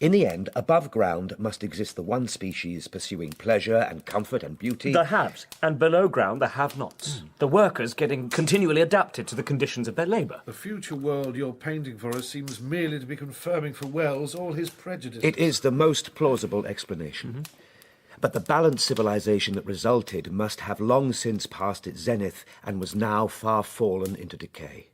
In the end, above ground must exist the one species pursuing pleasure and comfort and beauty. The haves, and below ground the have-nots. The workers getting continually adapted to the conditions of their labour. The future world you're painting for us seems merely to be confirming for Wells all his prejudices. It is the most plausible explanation. But the balanced civilization that resulted must have long since passed its zenith and was now far fallen into decay.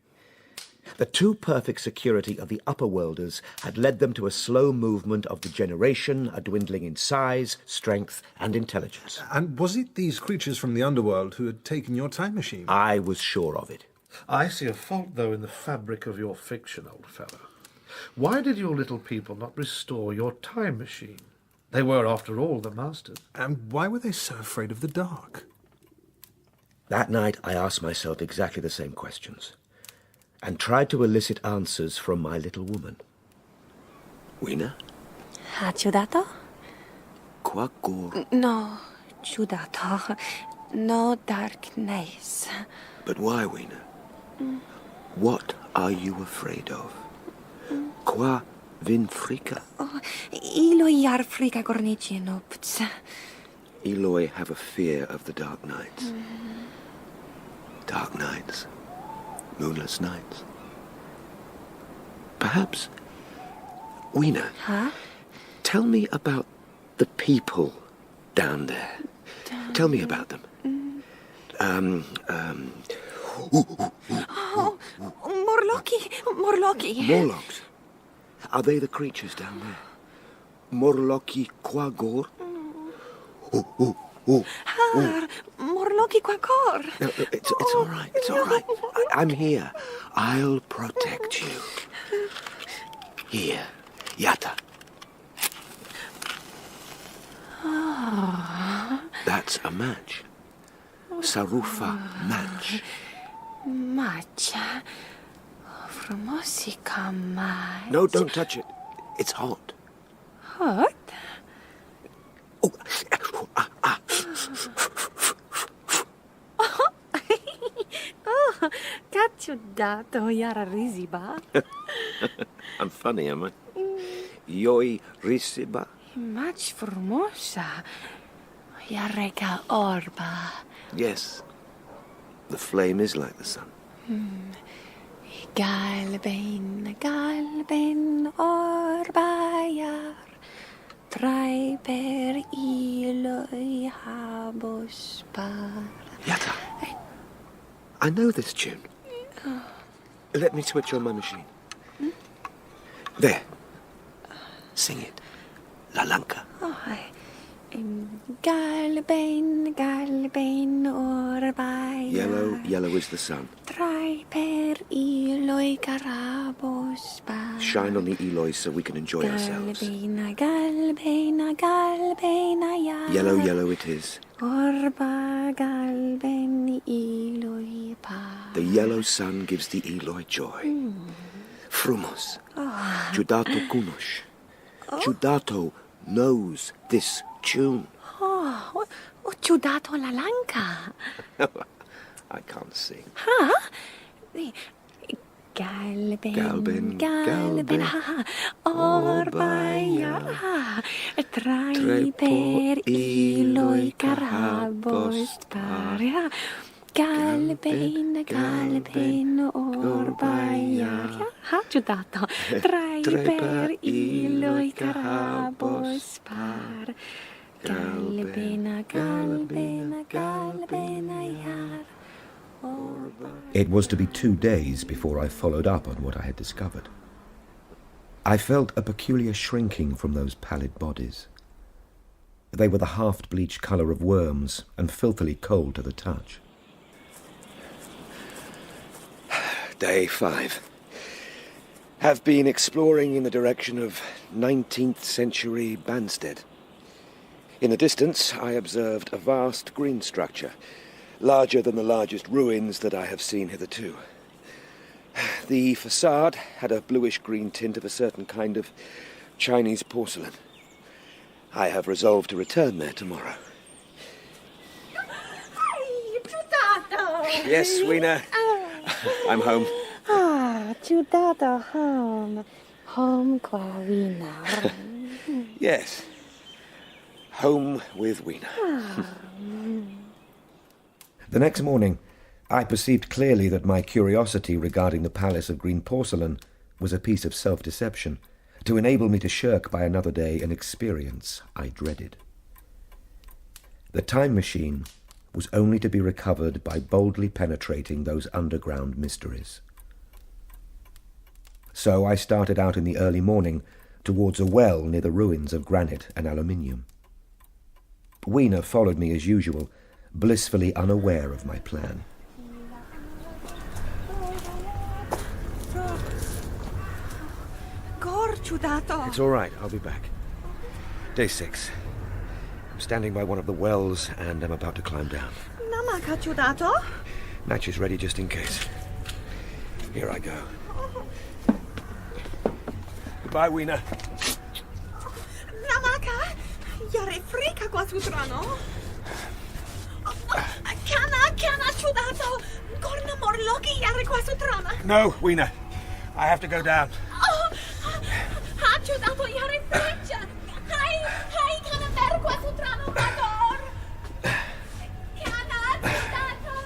The too perfect security of the upper worlders had led them to a slow movement of degeneration, a dwindling in size, strength, and intelligence. And was it these creatures from the underworld who had taken your time machine? I was sure of it. I see a fault, though, in the fabric of your fiction, old fellow. Why did your little people not restore your time machine? They were, after all, the masters. And why were they so afraid of the dark? That night I asked myself exactly the same questions, and tried to elicit answers from my little woman. Weena? Ciudato? Quackor. No, ciudato. No darkness. But why, Weena? What are you afraid of? Qua vinfrika? Eloi ar frica gornici nopts. Eloi have a fear of the dark nights. Dark nights. Moonless nights. Perhaps, Weena, tell me about the people down there. Tell me about them. Morlocki. Morlocks. Are they the creatures down there? Morlocki quagor? Morlocki quacor. No, it's all right. It's all right. I'm here. I'll protect you. Here, Yata. That's a match. Sarufa match. Match. Frumosica match. No, don't touch it. It's hot. Hot? Oh, cacciudato, yara risiba. I'm funny, am I? Yoi risiba. Match formosa. Yareka orba. Yes. The flame is like the sun. Galben orbayar. Trai per iloi habos par. Yata. I know this tune. Let me switch on my machine. There. Sing it. La Lanka. Galben orbayar. Yellow is the sun. Trai per iloi carabos par. Shine on the Eloi so we can enjoy ourselves. Galbena, ya. Yellow it is. Orba galben Eloi pa. The yellow sun gives the Eloi joy. Frumos. Judato kunosh. Judato knows this tune. Oh, ciudato la lanca. I can't sing. Huh? Galben, ha. Orba trai per Eloi carabos paria. Galben, orba ha, ciudato. Trai per Eloi carabos par. Galbena, yar. It was to be 2 days before I followed up on what I had discovered. I felt a peculiar shrinking from those pallid bodies. They were the half-bleached colour of worms and filthily cold to the touch. Day 5. Have been exploring in the direction of 19th century Banstead. In the distance, I observed a vast green structure, larger than the largest ruins that I have seen hitherto. The facade had a bluish-green tint of a certain kind of Chinese porcelain. I have resolved to return there tomorrow. Yes, Weena. I'm home. Ciudato home. Home qua Weena. Yes. Home with Weena. The next morning, I perceived clearly that my curiosity regarding the Palace of Green Porcelain was a piece of self-deception, to enable me to shirk by another day an experience I dreaded. The time machine was only to be recovered by boldly penetrating those underground mysteries. So I started out in the early morning towards a well near the ruins of granite and aluminium. Weena followed me as usual, blissfully unaware of my plan. It's all right, I'll be back. Day 6. I'm standing by one of the wells and I'm about to climb down. Namaka ciudato? Match is ready just in case. Here I go. Goodbye, Weena. Namaka, yare frika qua sutrano. Cana ciudato. Corna morloki yare qua sutrana. No, Weena. I have to go down. Ha ciudato yare friccia. Hai cana ver qua sutrano vador. Cana ciudato.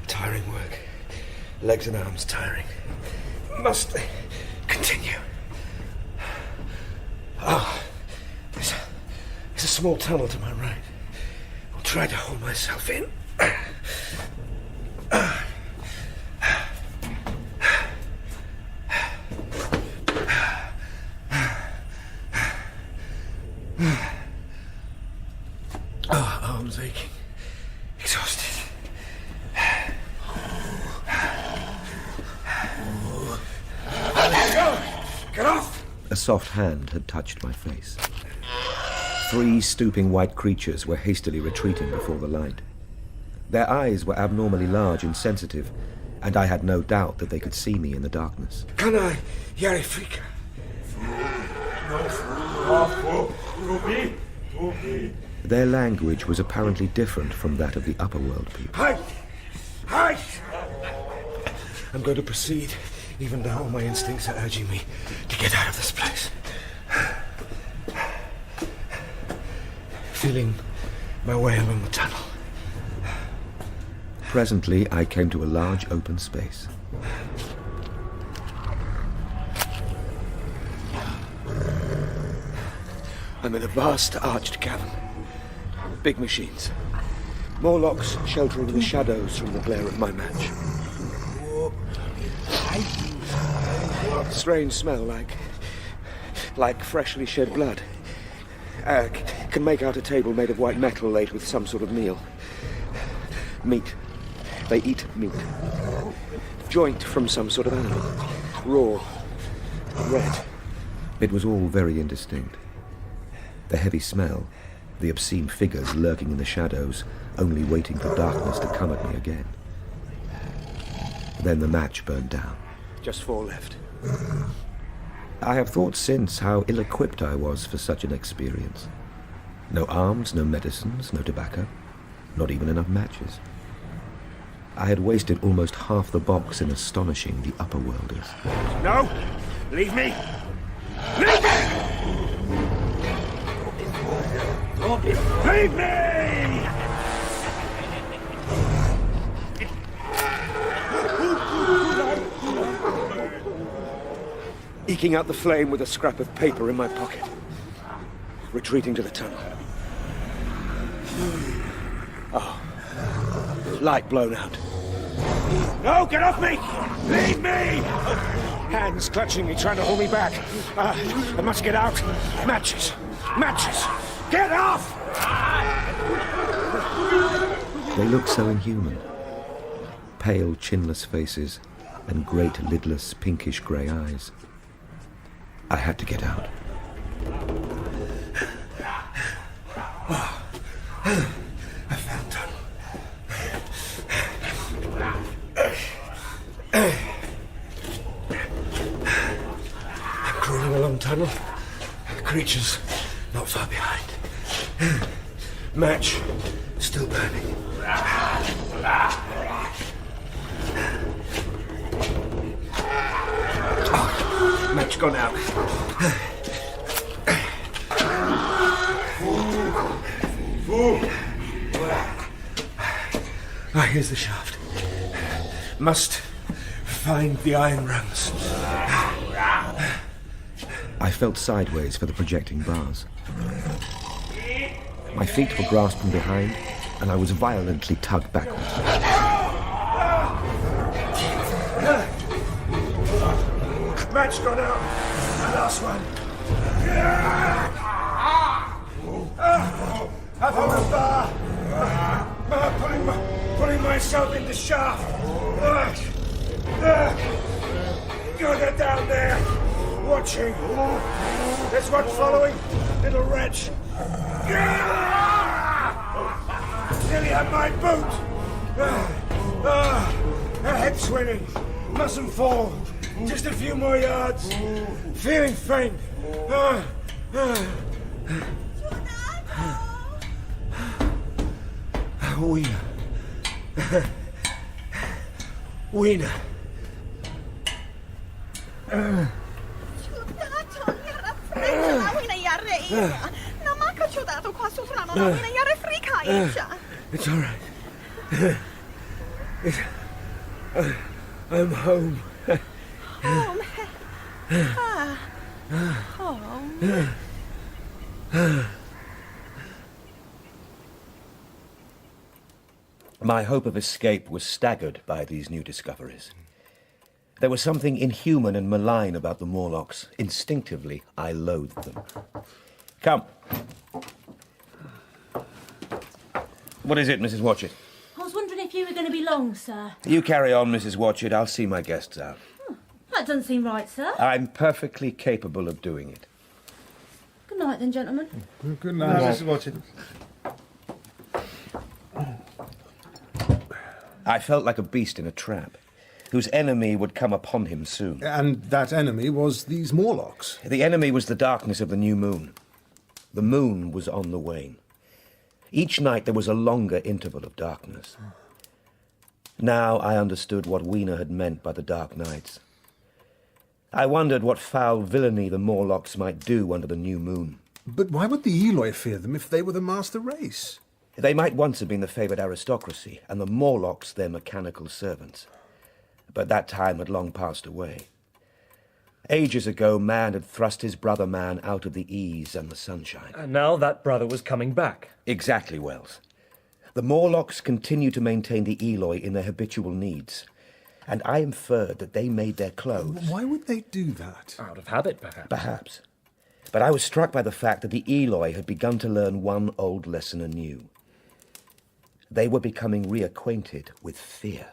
Tiring work. Legs and arms tiring. Must continue. There's a small tunnel to my right. I'll try to hold myself in. Arms aching. Exhausted. Get off! A soft hand had touched my face. 3 stooping white creatures were hastily retreating before the light. Their eyes were abnormally large and sensitive, and I had no doubt that they could see me in the darkness. Kana Yarifrika. Their language was apparently different from that of the upper world people. Hi! I'm going to proceed, even though all my instincts are urging me to get out of this place. Feeling my way along the tunnel. Presently, I came to a large open space. I'm in a vast arched cavern. Big machines. More locks sheltering the shadows from the glare of my match. Strange smell, like freshly shed blood. Can make out a table made of white metal laid with some sort of meal. Meat. They eat meat. Joint from some sort of animal. Raw. Red. It was all very indistinct. The heavy smell, the obscene figures lurking in the shadows, only waiting for darkness to come at me again. Then the match burned down. Just 4 left. I have thought since how ill-equipped I was for such an experience. No arms, no medicines, no tobacco, not even enough matches. I had wasted almost half the box in astonishing the upper-worlders. No! Leave me! Leave me! Leave me! Eking out the flame with a scrap of paper in my pocket. Retreating to the tunnel. Oh. Light blown out. No, get off me! Leave me! Hands clutching me, trying to hold me back. I must get out. Matches! Matches! Get off! They looked so inhuman. Pale, chinless faces and great, lidless, pinkish-grey eyes. I had to get out. I found tunnel. I'm crawling along tunnel. Creatures not far behind. Match still burning. Oh, match gone out. Ah, here's the shaft. Must find the iron rungs. I felt sideways for the projecting bars. My feet were grasped from behind, and I was violently tugged backwards. Match gone out. The last one. I found a bar. Putting myself in the shaft. You're down there, watching. There's one following, little wretch. Nearly had my boot. Her head swimming. Mustn't fall. Just a few more yards. Feeling faint. Weena. Weena. It's all right. I'm home. Home. Home. My hope of escape was staggered by these new discoveries. There was something inhuman and malign about the Morlocks. Instinctively, I loathed them. Come. What is it, Mrs. Watchett? I was wondering if you were going to be long, sir. You carry on, Mrs. Watchett. I'll see my guests out. That doesn't seem right, sir. I'm perfectly capable of doing it. Good night, then, gentlemen. Good night, Mrs. Watchett. I felt like a beast in a trap, whose enemy would come upon him soon. And that enemy was these Morlocks. The enemy was the darkness of the new moon. The moon was on the wane. Each night there was a longer interval of darkness. Now I understood what Weena had meant by the dark nights. I wondered what foul villainy the Morlocks might do under the new moon. But why would the Eloi fear them if they were the master race? They might once have been the favoured aristocracy, and the Morlocks their mechanical servants. But that time had long passed away. Ages ago, man had thrust his brother man out of the ease and the sunshine. And now that brother was coming back. Exactly, Wells. The Morlocks continue to maintain the Eloi in their habitual needs, and I inferred that they made their clothes. Why would they do that? Out of habit, perhaps. Perhaps. But I was struck by the fact that the Eloi had begun to learn one old lesson anew. They were becoming reacquainted with fear.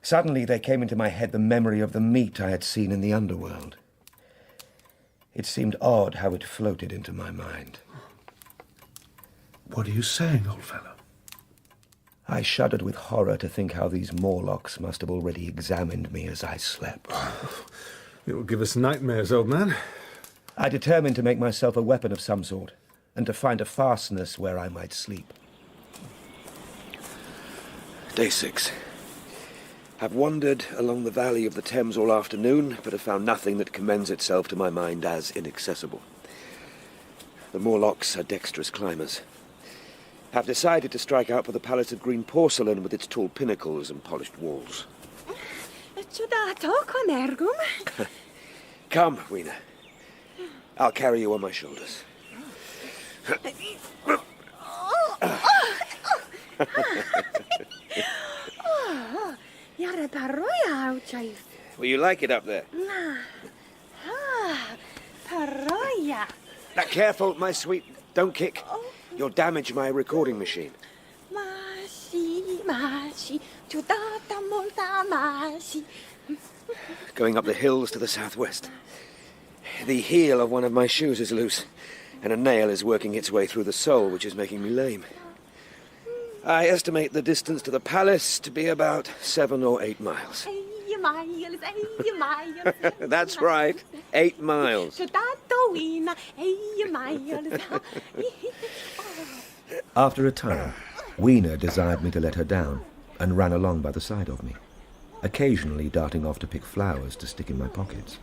Suddenly there came into my head the memory of the meat I had seen in the underworld. It seemed odd how it floated into my mind. What are you saying, old fellow? I shuddered with horror to think how these Morlocks must have already examined me as I slept. It will give us nightmares, old man. I determined to make myself a weapon of some sort, and to find a fastness where I might sleep. Day 6. I've wandered along the valley of the Thames all afternoon, but have found nothing that commends itself to my mind as inaccessible. The Morlocks are dexterous climbers. I've decided to strike out for the Palace of Green Porcelain with its tall pinnacles and polished walls. Come, Weena. I'll carry you on my shoulders. Will you like it up there? Now, careful, my sweet. Don't kick. You'll damage my recording machine. Going up the hills to the southwest. The heel of one of my shoes is loose, and a nail is working its way through the sole, which is making me lame. I estimate the distance to the palace to be about 7 or 8 miles. That's right, 8 miles. After a time, Weena desired me to let her down and ran along by the side of me, occasionally darting off to pick flowers to stick in my pockets.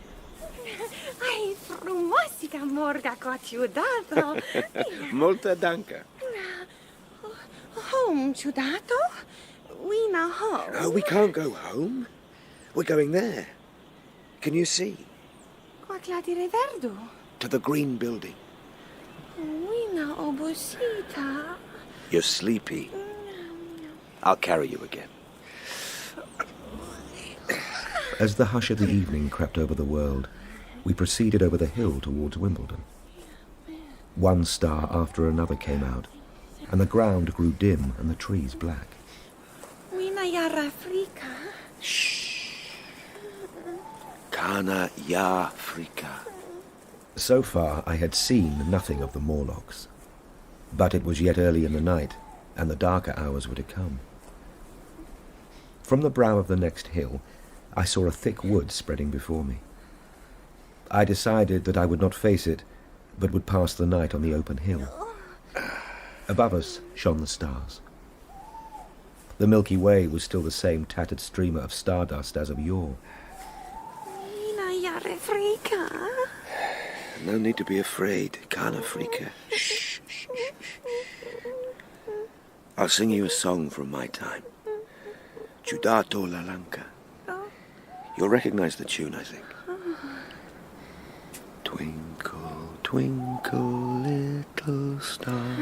Molta danka. Home, ciudato? Weena home. No, we can't go home. We're going there. Can you see? To the green building. Weena obosita. You're sleepy. I'll carry you again. As the hush of the evening crept over the world, we proceeded over the hill towards Wimbledon. One star after another came out, and the ground grew dim and the trees black. Weena yara Afrika. Shh. Kana ya Afrika. So far, I had seen nothing of the Morlocks. But it was yet early in the night, and the darker hours were to come. From the brow of the next hill, I saw a thick wood spreading before me. I decided that I would not face it, but would pass the night on the open hill. Above us shone the stars. The Milky Way was still the same tattered streamer of stardust as of yore. No need to be afraid, Kana Afrika. Shh, shh, shh, shh. I'll sing you a song from my time. Ciudato la Lanka. You'll recognize the tune, I think. Twinkle, twinkle, little star,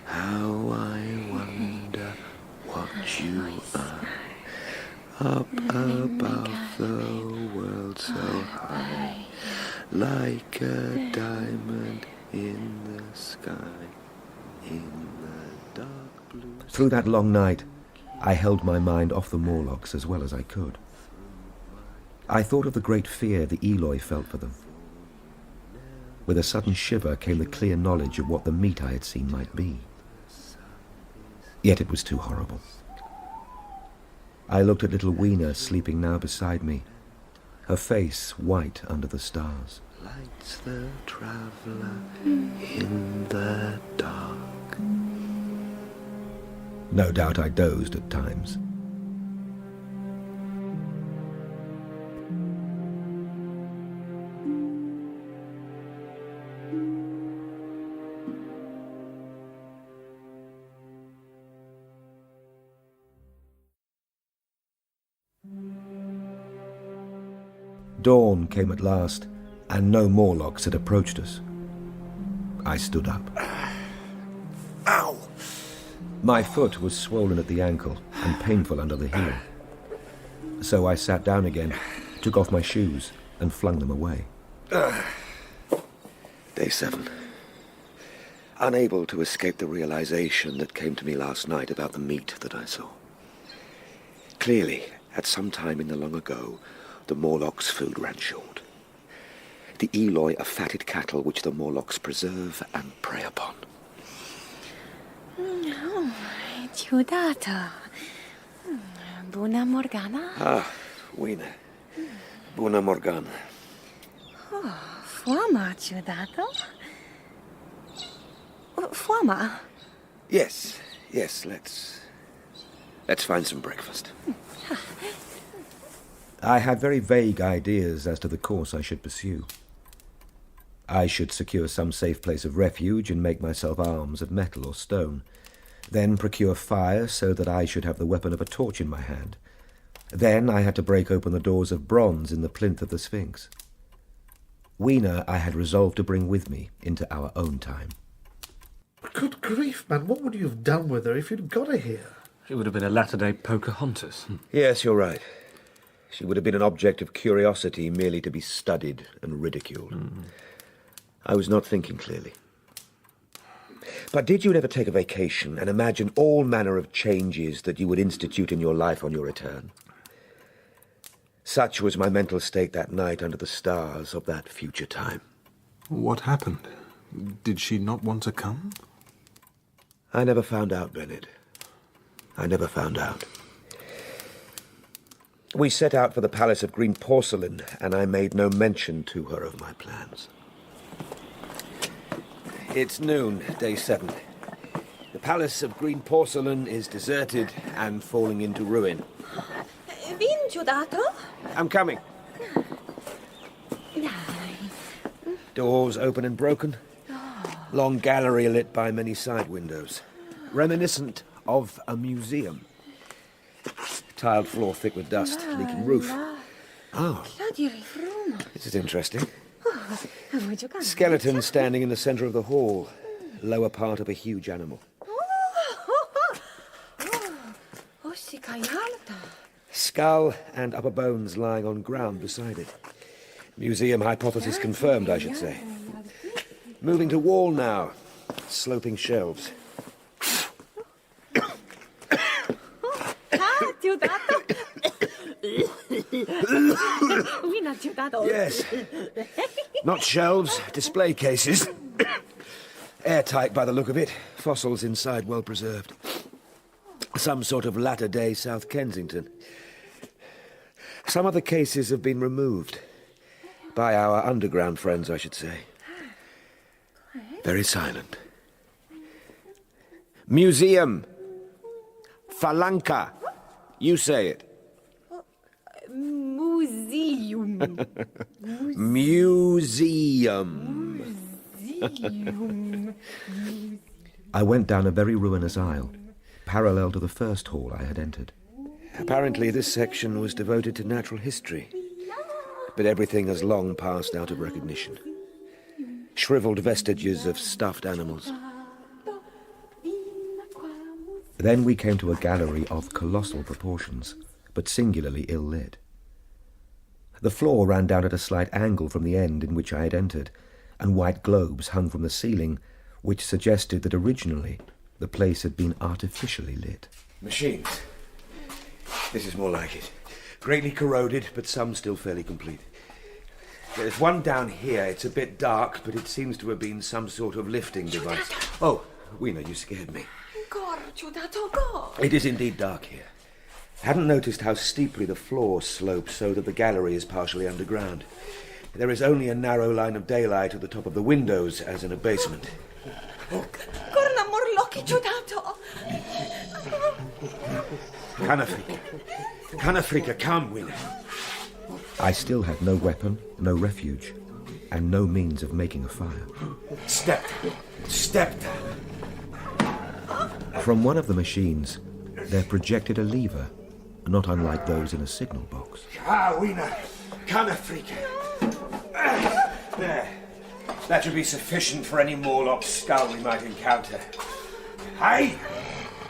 how I wonder what you are. Up above the world so high, like a diamond in the sky, in the dark blue. Through that long night, I held my mind off the Morlocks as well as I could. I thought of the great fear the Eloi felt for them. With a sudden shiver came the clear knowledge of what the meat I had seen might be. Yet it was too horrible. I looked at little Weena sleeping now beside me, her face white under the stars. Lights the traveller in the dark. No doubt I dozed at times. Dawn came at last, and no Morlocks had approached us. I stood up. Ow! My foot was swollen at the ankle and painful under the heel. So I sat down again, took off my shoes, and flung them away. Day 7. Unable to escape the realization that came to me last night about the meat that I saw. Clearly, at some time in the long ago, the Morlocks' food ran short. The Eloi are fatted cattle which the Morlocks preserve and prey upon. Ciudadato. Buona Morgana. Ah, Wiener. Buona Morgana. Fuama, Ciudadato. Fuama. Yes, let's find some breakfast. I had very vague ideas as to the course I should pursue. I should secure some safe place of refuge and make myself arms of metal or stone, then procure fire so that I should have the weapon of a torch in my hand. Then I had to break open the doors of bronze in the plinth of the Sphinx. Weena I had resolved to bring with me into our own time. Good grief, man, what would you have done with her if you'd got her here? She would have been a latter-day Pocahontas. Yes, you're right. She would have been an object of curiosity merely to be studied and ridiculed. I was not thinking clearly. But did you never take a vacation and imagine all manner of changes that you would institute in your life on your return? Such was my mental state that night under the stars of that future time. What happened? Did she not want to come? I never found out, Bennett. I never found out. We set out for the Palace of Green Porcelain, and I made no mention to her of my plans. It's noon, day 7. The Palace of Green Porcelain is deserted and falling into ruin. Vin, Ciudadato? I'm coming. Doors open and broken. Long gallery lit by many side windows. Reminiscent of a museum. Tiled floor thick with dust, leaking roof. Oh, this is interesting. Skeleton standing in the centre of the hall. Lower part of a huge animal. Skull and upper bones lying on ground beside it. Museum hypothesis confirmed, I should say. Moving to wall now. Sloping shelves. Yes. Not shelves, display cases. Airtight by the look of it. Fossils inside well preserved. Some sort of latter-day South Kensington. Some of the cases have been removed. By our underground friends, I should say. Very silent. Museum. Falanka. You say it. Museum. Museum. I went down a very ruinous aisle, parallel to the first hall I had entered. Apparently this section was devoted to natural history. But everything has long passed out of recognition. Shriveled vestiges of stuffed animals. Then we came to a gallery of colossal proportions, but singularly ill-lit. The floor ran down at a slight angle from the end in which I had entered, and white globes hung from the ceiling, which suggested that originally the place had been artificially lit. Machines. This is more like it. Greatly corroded, but some still fairly complete. There's one down here. It's a bit dark, but it seems to have been some sort of lifting device. Oh, Weena, you scared me. Go, Ciudadato, go. It is indeed dark here. Hadn't noticed how steeply the floor slopes so that the gallery is partially underground. There is only a narrow line of daylight at the top of the windows, as in a basement. Corna morlocchi, Ciudadato. Canafrica, come, Weena. I still had no weapon, no refuge, and no means of making a fire. Step. From one of the machines, there projected a lever, not unlike those in a signal box. Weena. Canafrica. There. That should be sufficient for any Morlock skull we might encounter. Hey!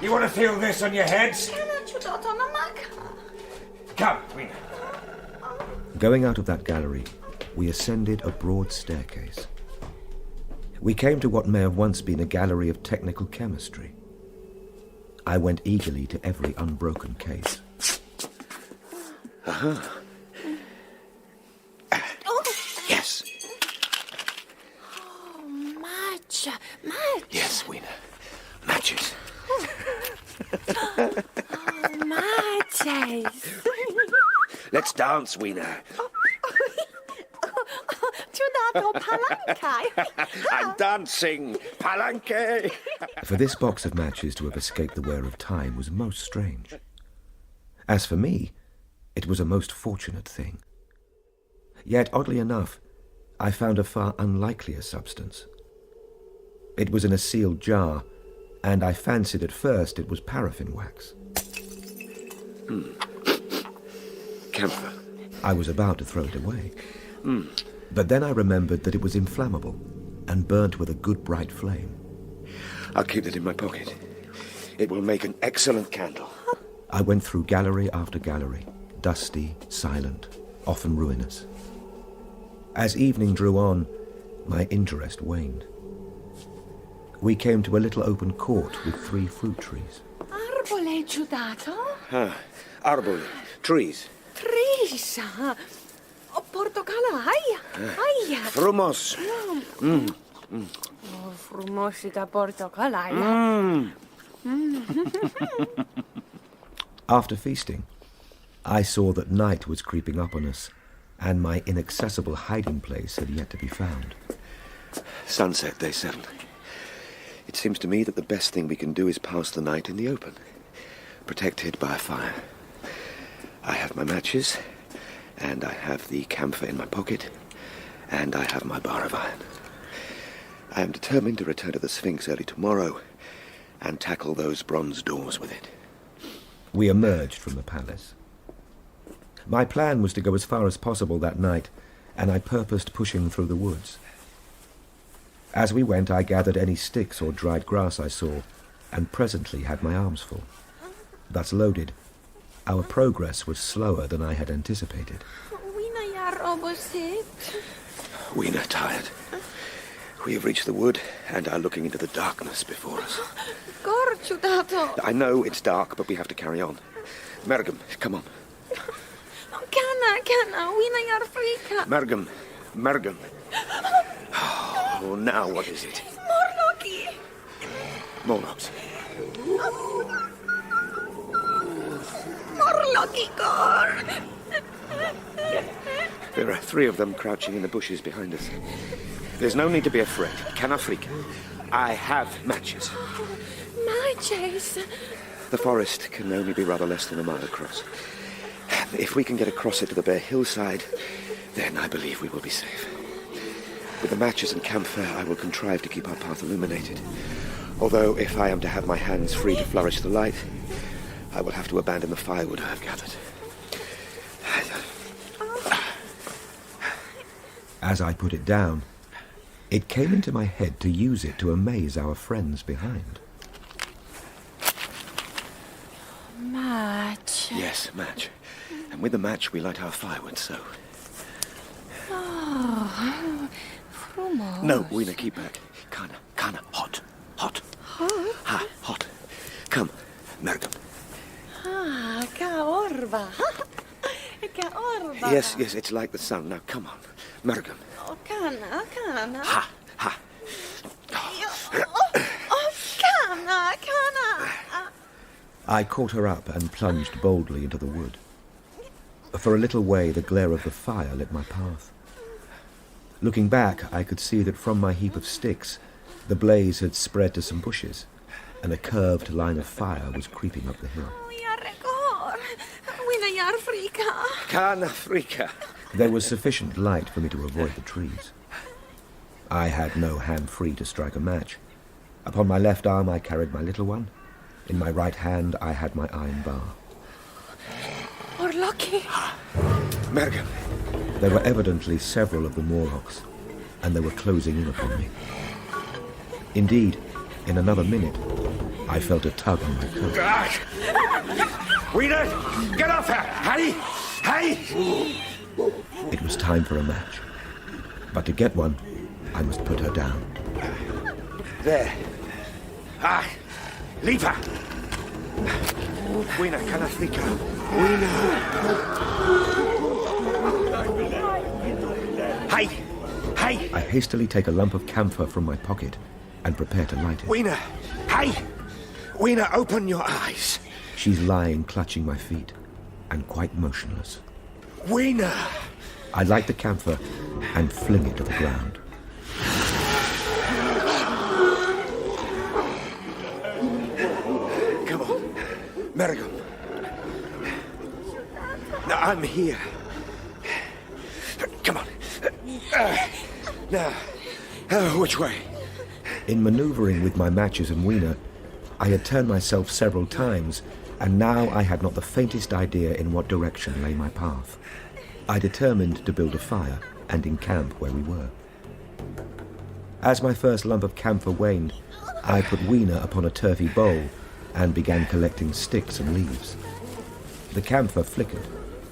You want to feel this on your heads? Come, Weena. Going out of that gallery, we ascended a broad staircase. We came to what may have once been a gallery of technical chemistry. I went eagerly to every unbroken case. Yes. Let's dance, Weena. Ciudato palanque. I'm dancing, palanque. For this box of matches to have escaped the wear of time was most strange. As for me, it was a most fortunate thing. Yet, oddly enough, I found a far unlikelier substance. It was in a sealed jar, and I fancied at first it was paraffin wax. Camphor. I was about to throw it away. But then I remembered that it was inflammable and burnt with a good bright flame. I'll keep it in my pocket. It will make an excellent candle. I went through gallery after gallery, dusty, silent, often ruinous. As evening drew on, my interest waned. We came to a little open court with 3 fruit trees. Arbole ciudato? Arbole. Trees. Trees. Portocala, aia. Frumos. Frumosi da portocala, After feasting, I saw that night was creeping up on us, and my inaccessible hiding place had yet to be found. Sunset, day 7. It seems to me that the best thing we can do is pass the night in the open, protected by a fire. I have my matches, and I have the camphor in my pocket, and I have my bar of iron. I am determined to return to the Sphinx early tomorrow and tackle those bronze doors with it. We emerged from the palace. My plan was to go as far as possible that night, and I purposed pushing through the woods. As we went, I gathered any sticks or dried grass I saw, and presently had my arms full. Thus loaded, our progress was slower than I had anticipated. We're tired. We have reached the wood and are looking into the darkness before us. I know it's dark, but we have to carry on. Mergum, come on. Cana, wina yar frika. Mergum. Oh, now what is it? Morloki. Morlocks. Morloki gor. There are 3 of them crouching in the bushes behind us. There's no need to be afraid. Canafrika. I have matches. Matches? The forest can only be rather less than a mile across. If we can get across it to the bare hillside, then I believe we will be safe. With the matches and camphor, I will contrive to keep our path illuminated. Although, if I am to have my hands free to flourish the light, I will have to abandon the firewood I have gathered. As I put it down, it came into my head to use it to amaze our friends behind. Match. Yes, match. And with the match, we light our firewood, so... Oh, frumos. No, Weena, keep back. Kana, hot. Hot? Ha, hot. Come, Mergum. Ka orba. Yes, it's like the sun. Now, come on. Mergum. Oh, Kana. Ha. Kana. I caught her up and plunged boldly into the wood. For a little way, the glare of the fire lit my path. Looking back, I could see that from my heap of sticks, the blaze had spread to some bushes, and a curved line of fire was creeping up the hill. Kana frika. There was sufficient light for me to avoid the trees. I had no hand free to strike a match. Upon my left arm I carried my little one. In my right hand I had my iron bar. Morloki. Mergum. There were evidently several of the Morlocks, and they were closing in upon me. Indeed, in another minute, I felt a tug on my coat. Weena, get off her! Hey! It was time for a match. But to get one, I must put her down. There. Leave her! Weena, Canafrika. Weena! Hey! I hastily take a lump of camphor from my pocket and prepare to light it. Weena! Hey! Weena, open your eyes! She's lying clutching my feet and quite motionless. Weena! I light the camphor and fling it to the ground. Come on, Merrigan. Now, I'm here. Come on. Now, which way? In manoeuvring with my matches and Weena, I had turned myself several times, and now I had not the faintest idea in what direction lay my path. I determined to build a fire and encamp where we were. As my first lump of camphor waned, I put Weena upon a turfy bowl and began collecting sticks and leaves. The camphor flickered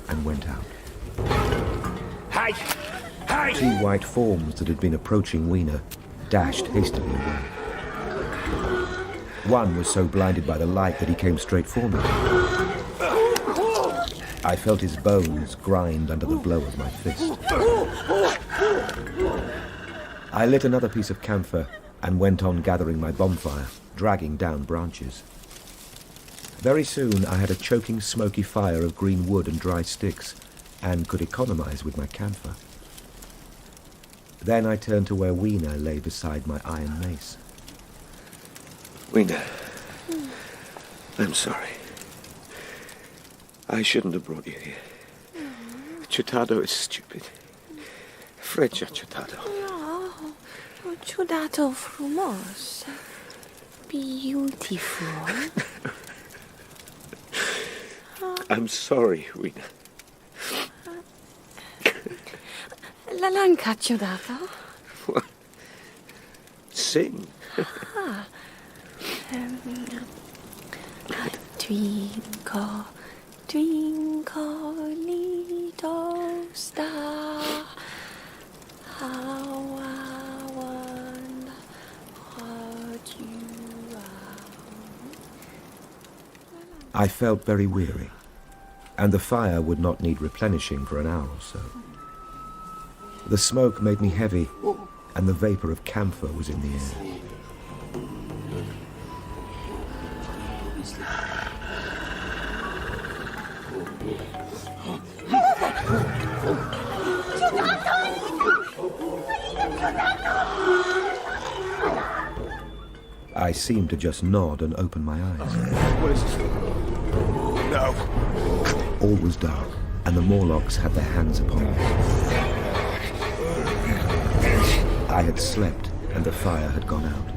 and went out. Hey! Hey! Two white forms that had been approaching Weena dashed hastily away. One was so blinded by the light that he came straight for me. I felt his bones grind under the blow of my fist. I lit another piece of camphor and went on gathering my bonfire, dragging down branches. Very soon I had a choking, smoky fire of green wood and dry sticks, and could economize with my camphor. Then I turned to where Weena lay beside my iron mace. Weena, I'm sorry. I shouldn't have brought you here. Ciudado is stupid. Freccia Ciudado. No, Ciudado frumos. Beautiful. I'm sorry, Weena. La lanca Ciudado. Sing. Twinkle, twinkle, little star, how I wonder what you are. I felt very weary, and the fire would not need replenishing for an hour or so. The smoke made me heavy, and the vapor of camphor was in the air. I seemed to just nod and open my eyes. What is this? No. All was dark, and the Morlocks had their hands upon me. I had slept, and the fire had gone out.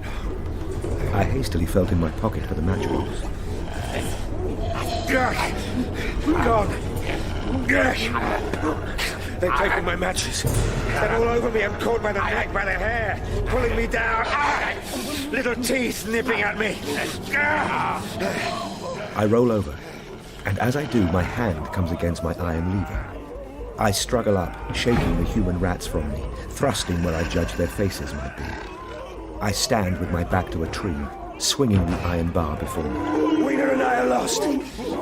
I hastily felt in my pocket for the matchbox. Gone. They've taken my matches. They're all over me. I'm caught by the neck, by the hair, pulling me down. Little teeth nipping at me. I roll over, and as I do, my hand comes against my iron lever. I struggle up, shaking the human rats from me, thrusting where I judge their faces might be. I stand with my back to a tree, swinging the iron bar before me. Weena and I are lost.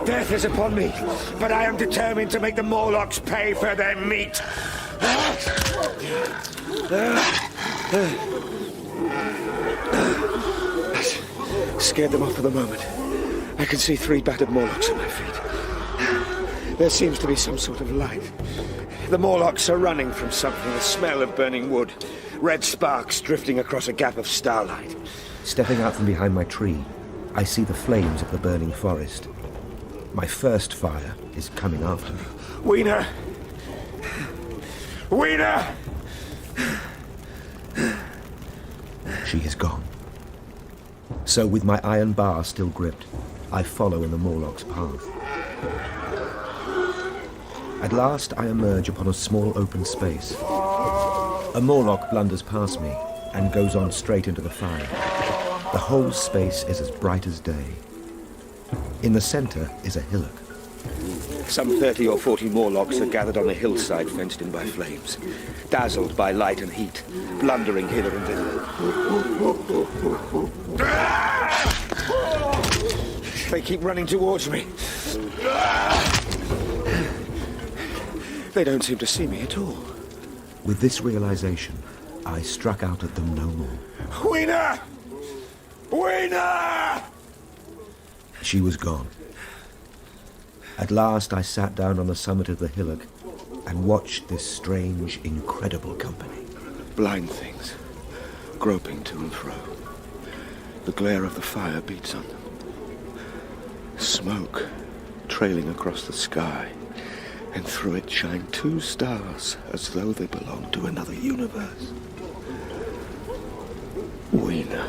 Death is upon me, but I am determined to make the Morlocks pay for their meat. Scared them off for the moment. I can see 3 battered Morlocks at my feet. There seems to be some sort of light. The Morlocks are running from something, the smell of burning wood. Red sparks drifting across a gap of starlight. Stepping out from behind my tree, I see the flames of the burning forest. My first fire is coming after me. Weena! Weena! She is gone. So with my iron bar still gripped, I follow in the Morlock's path. At last I emerge upon a small open space. A Morlock blunders past me and goes on straight into the fire. The whole space is as bright as day. In the center is a hillock. Some 30 or 40 Morlocks are gathered on a hillside fenced in by flames, dazzled by light and heat, blundering hither and thither. They keep running towards me. They don't seem to see me at all. With this realization, I struck out at them no more. Weena! Weena! She was gone. At last I sat down on the summit of the hillock and watched this strange, incredible company. Blind things, groping to and fro. The glare of the fire beats on them. Smoke trailing across the sky, and through it shine two stars as though they belong to another universe. Weena.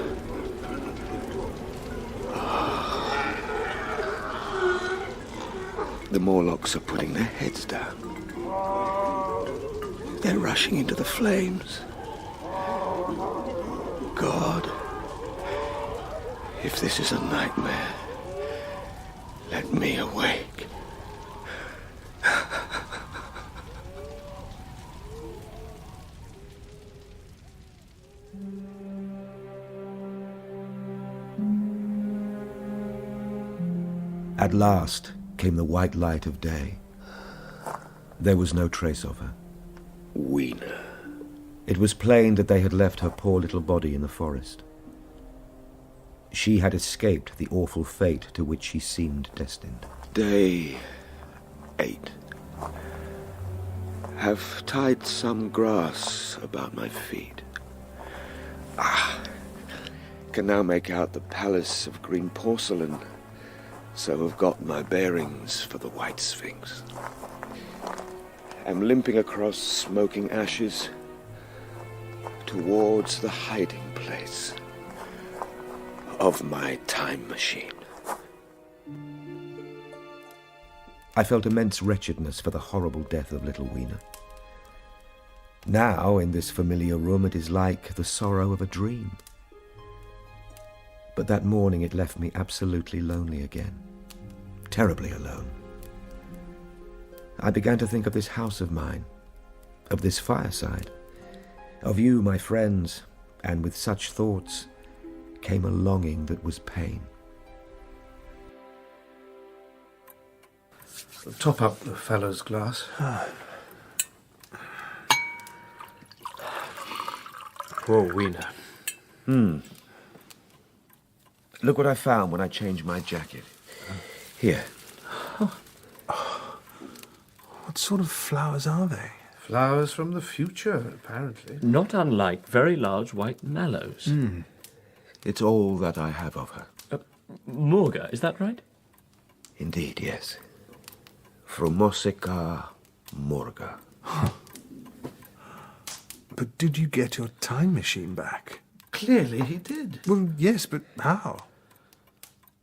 The Morlocks are putting their heads down. They're rushing into the flames. God, if this is a nightmare, let me awake. At last came the white light of day. There was no trace of her. Weena. It was plain that they had left her poor little body in the forest. She had escaped the awful fate to which she seemed destined. Day 8. Have tied some grass about my feet. Can now make out the palace of green porcelain, so have got my bearings for the White Sphinx. Am limping across smoking ashes towards the hiding place of my time machine. I felt immense wretchedness for the horrible death of little Weena. Now, in this familiar room, it is like the sorrow of a dream. But that morning it left me absolutely lonely again. Terribly alone. I began to think of this house of mine, of this fireside, of you, my friends, and with such thoughts came a longing that was pain. Top up the fellow's glass. Poor Weena. Look what I found when I changed my jacket. Here. What sort of flowers are they? Flowers from the future, apparently. Not unlike very large white mallows. It's all that I have of her. Morga, is that right? Indeed, yes. Frumosica morga. But did you get your time machine back? Clearly he did. Well, yes, but how?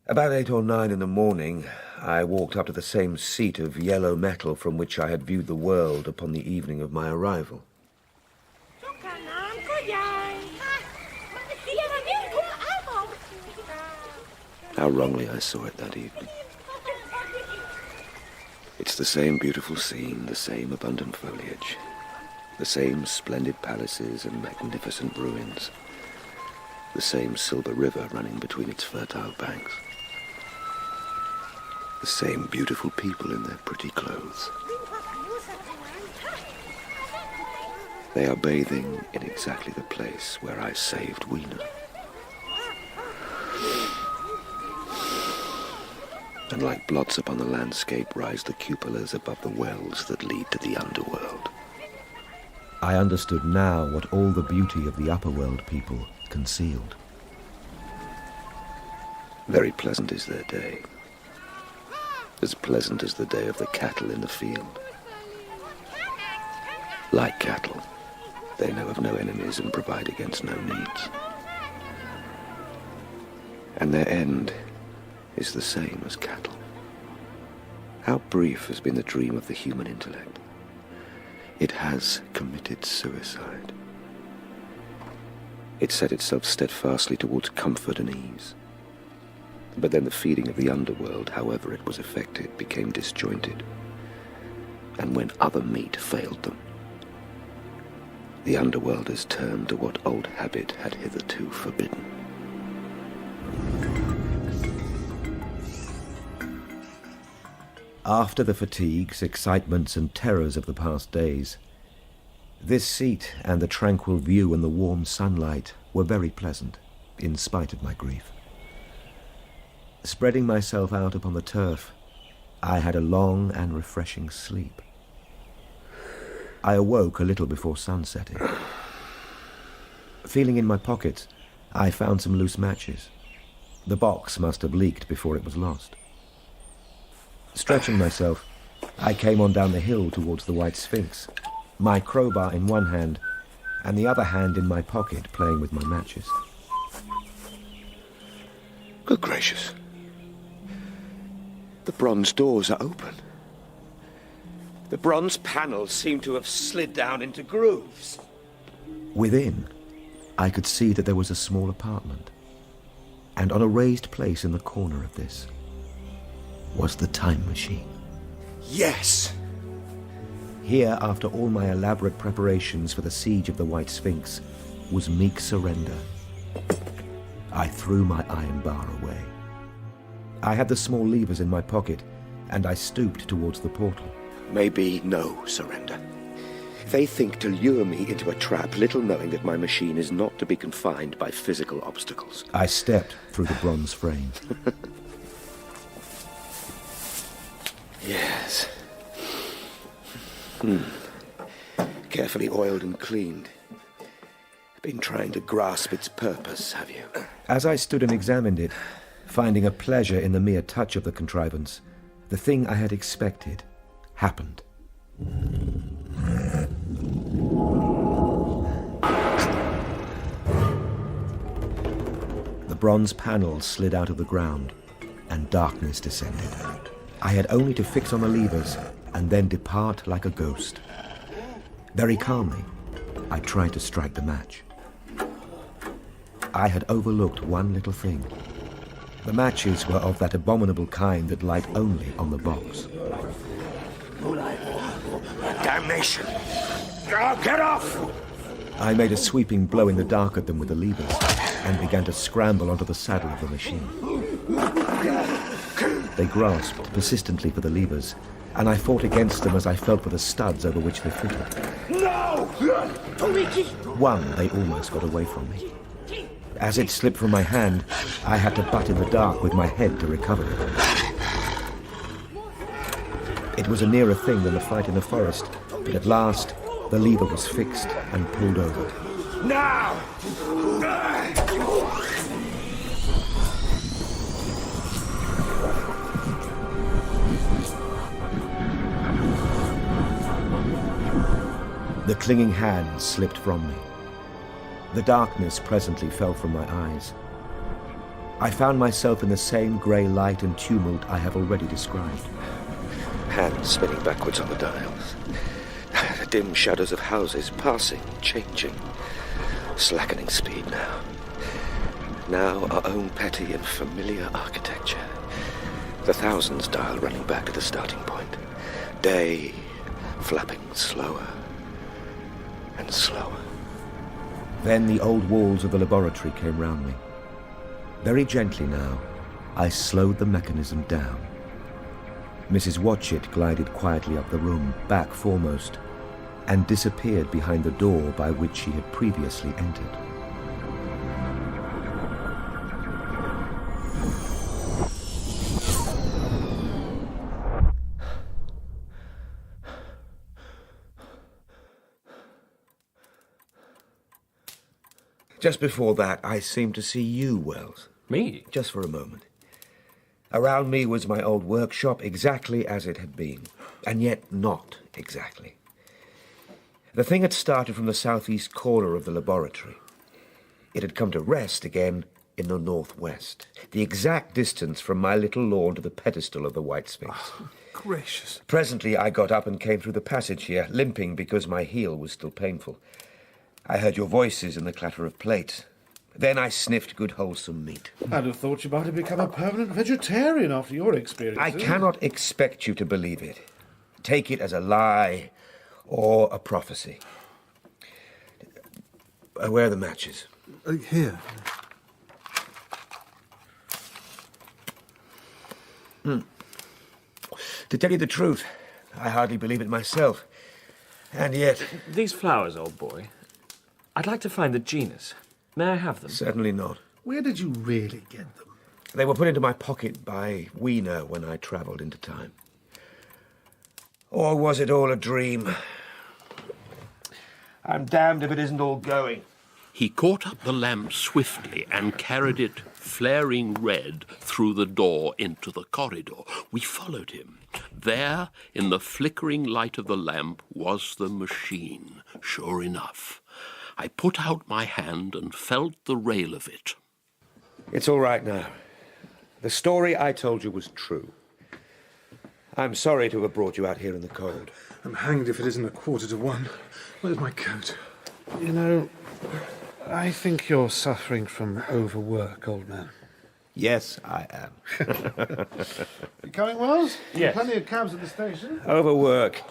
About 8 or 9 in the morning, I walked up to the same seat of yellow metal from which I had viewed the world upon the evening of my arrival. How wrongly I saw it that evening. It's the same beautiful scene, the same abundant foliage, the same splendid palaces and magnificent ruins, the same silver river running between its fertile banks, the same beautiful people in their pretty clothes. They are bathing in exactly the place where I saved Weena. And like blots upon the landscape rise the cupolas above the wells that lead to the underworld. I understood now what all the beauty of the upper world people concealed. Very pleasant is their day. As pleasant as the day of the cattle in the field. Like cattle, they know of no enemies and provide against no needs. And their end is the same as cattle. How brief has been the dream of the human intellect. It has committed suicide. It set itself steadfastly towards comfort and ease. But then the feeding of the underworld, however it was effected, became disjointed. And when other meat failed them, the underworlders turned to what old habit had hitherto forbidden. After the fatigues, excitements, and terrors of the past days, this seat and the tranquil view and the warm sunlight were very pleasant, in spite of my grief. Spreading myself out upon the turf, I had a long and refreshing sleep. I awoke a little before sunsetting. Feeling in my pockets, I found some loose matches. The box must have leaked before it was lost. Stretching myself, I came on down the hill towards the White Sphinx, my crowbar in one hand and the other hand in my pocket playing with my matches. Good gracious. The bronze doors are open. The bronze panels seem to have slid down into grooves. Within, I could see that there was a small apartment, and on a raised place in the corner of this was the time machine. Yes! Here, after all my elaborate preparations for the siege of the White Sphinx, was meek surrender. I threw my iron bar away. I had the small levers in my pocket, and I stooped towards the portal. Maybe no surrender. They think to lure me into a trap, little knowing that my machine is not to be confined by physical obstacles. I stepped through the bronze frame. Yes. Carefully oiled and cleaned. Been trying to grasp its purpose, have you? As I stood and examined it, finding a pleasure in the mere touch of the contrivance, the thing I had expected happened. The bronze panels slid out of the ground, and darkness descended. I had only to fix on the levers and then depart like a ghost. Very calmly, I tried to strike the match. I had overlooked one little thing. The matches were of that abominable kind that light only on the box. Damnation! Get off! I made a sweeping blow in the dark at them with the levers and began to scramble onto the saddle of the machine. They grasped persistently for the levers, and I fought against them as I felt for the studs over which they fitted. No! One, they almost got away from me. As it slipped from my hand, I had to butt in the dark with my head to recover it. It was a nearer thing than the fight in the forest, but at last the lever was fixed and pulled over. Now! The clinging hand slipped from me. The darkness presently fell from my eyes. I found myself in the same grey light and tumult I have already described. Hands spinning backwards on the dials. The dim shadows of houses passing, changing. Slackening speed now. Now our own petty and familiar architecture. The thousands dial running back to the starting point. Day flapping slower and slower. Then the old walls of the laboratory came round me. Very gently now, I slowed the mechanism down. Mrs. Watchett glided quietly up the room, back foremost, and disappeared behind the door by which she had previously entered. Just before that, I seemed to see you, Wells. Me? Just for a moment. Around me was my old workshop, exactly as it had been, and yet not exactly. The thing had started from the southeast corner of the laboratory. It had come to rest again in the northwest, the exact distance from my little lawn to the pedestal of the White Sphinx. Oh, gracious. Presently, I got up and came through the passage here, limping because my heel was still painful. I heard your voices and the clatter of plates. Then I sniffed good wholesome meat. I'd have thought you might have become a permanent vegetarian after your experience. I cannot expect you to believe it. Take it as a lie or a prophecy. Where are the matches? Here. To tell you the truth, I hardly believe it myself. And yet... These flowers, old boy, I'd like to find the genus. May I have them? Certainly not. Where did you really get them? They were put into my pocket by Wiener when I travelled into time. Or was it all a dream? I'm damned if it isn't all going. He caught up the lamp swiftly and carried it, flaring red, through the door into the corridor. We followed him. There, in the flickering light of the lamp, was the machine, sure enough. I put out my hand and felt the rail of it. It's all right now. The story I told you was true. I'm sorry to have brought you out here in the cold. I'm hanged if it isn't 1:45. Where's my coat? You know, I think you're suffering from overwork, old man. Yes, I am. You coming, Wells? Yes. Plenty of cabs at the station. Overwork.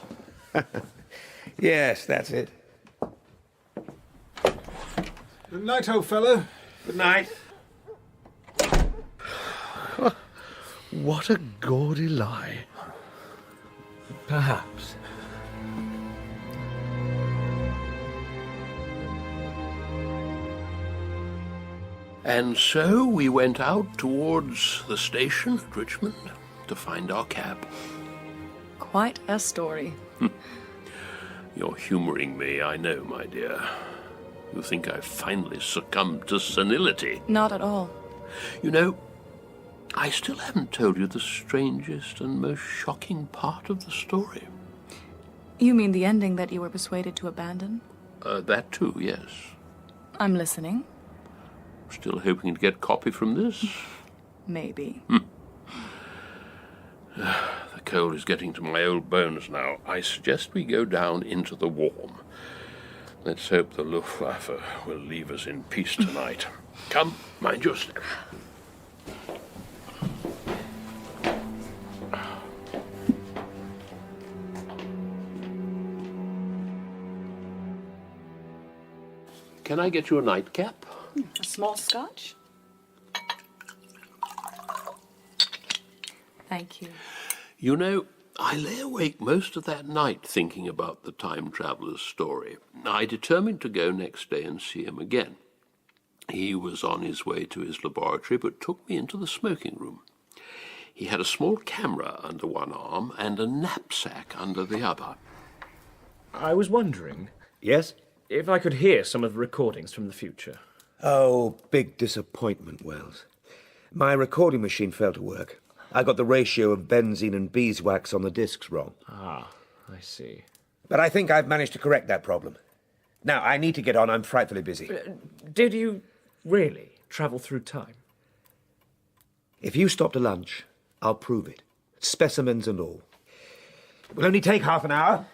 Yes, that's it. Good night, old fellow. Good night. What a gaudy lie. Perhaps. And so we went out towards the station at Richmond to find our cab. Quite a story. You're humouring me, I know, my dear. You think I've finally succumbed to senility. Not at all. You know, I still haven't told you the strangest and most shocking part of the story. You mean the ending that you were persuaded to abandon? That too, yes. I'm listening. Still hoping to get copy from this? Maybe. The cold is getting to my old bones now. I suggest we go down into the warm. Let's hope the Luftwaffe will leave us in peace tonight. Come, mind your step. Can I get you a nightcap? A small scotch? Thank you. You know, I lay awake most of that night thinking about the time traveller's story. I determined to go next day and see him again. He was on his way to his laboratory, but took me into the smoking room. He had a small camera under one arm and a knapsack under the other. I was wondering... Yes? If I could hear some of the recordings from the future. Oh, big disappointment, Wells. My recording machine failed to work. I got the ratio of benzene and beeswax on the discs wrong. Ah, I see. But I think I've managed to correct that problem. Now, I need to get on. I'm frightfully busy. Did you really travel through time? If you stop to lunch, I'll prove it. Specimens and all. It will only take half an hour.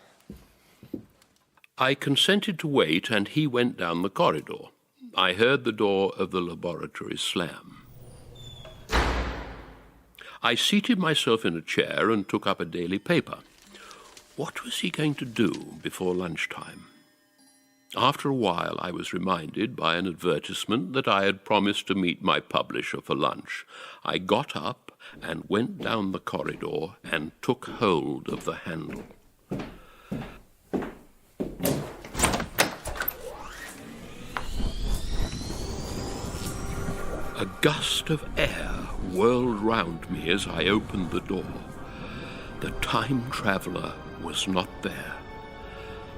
I consented to wait, and he went down the corridor. I heard the door of the laboratory slam. I seated myself in a chair and took up a daily paper. What was he going to do before lunchtime? After a while, I was reminded by an advertisement that I had promised to meet my publisher for lunch. I got up and went down the corridor and took hold of the handle. A gust of air whirled round me as I opened the door. The time traveller was not there.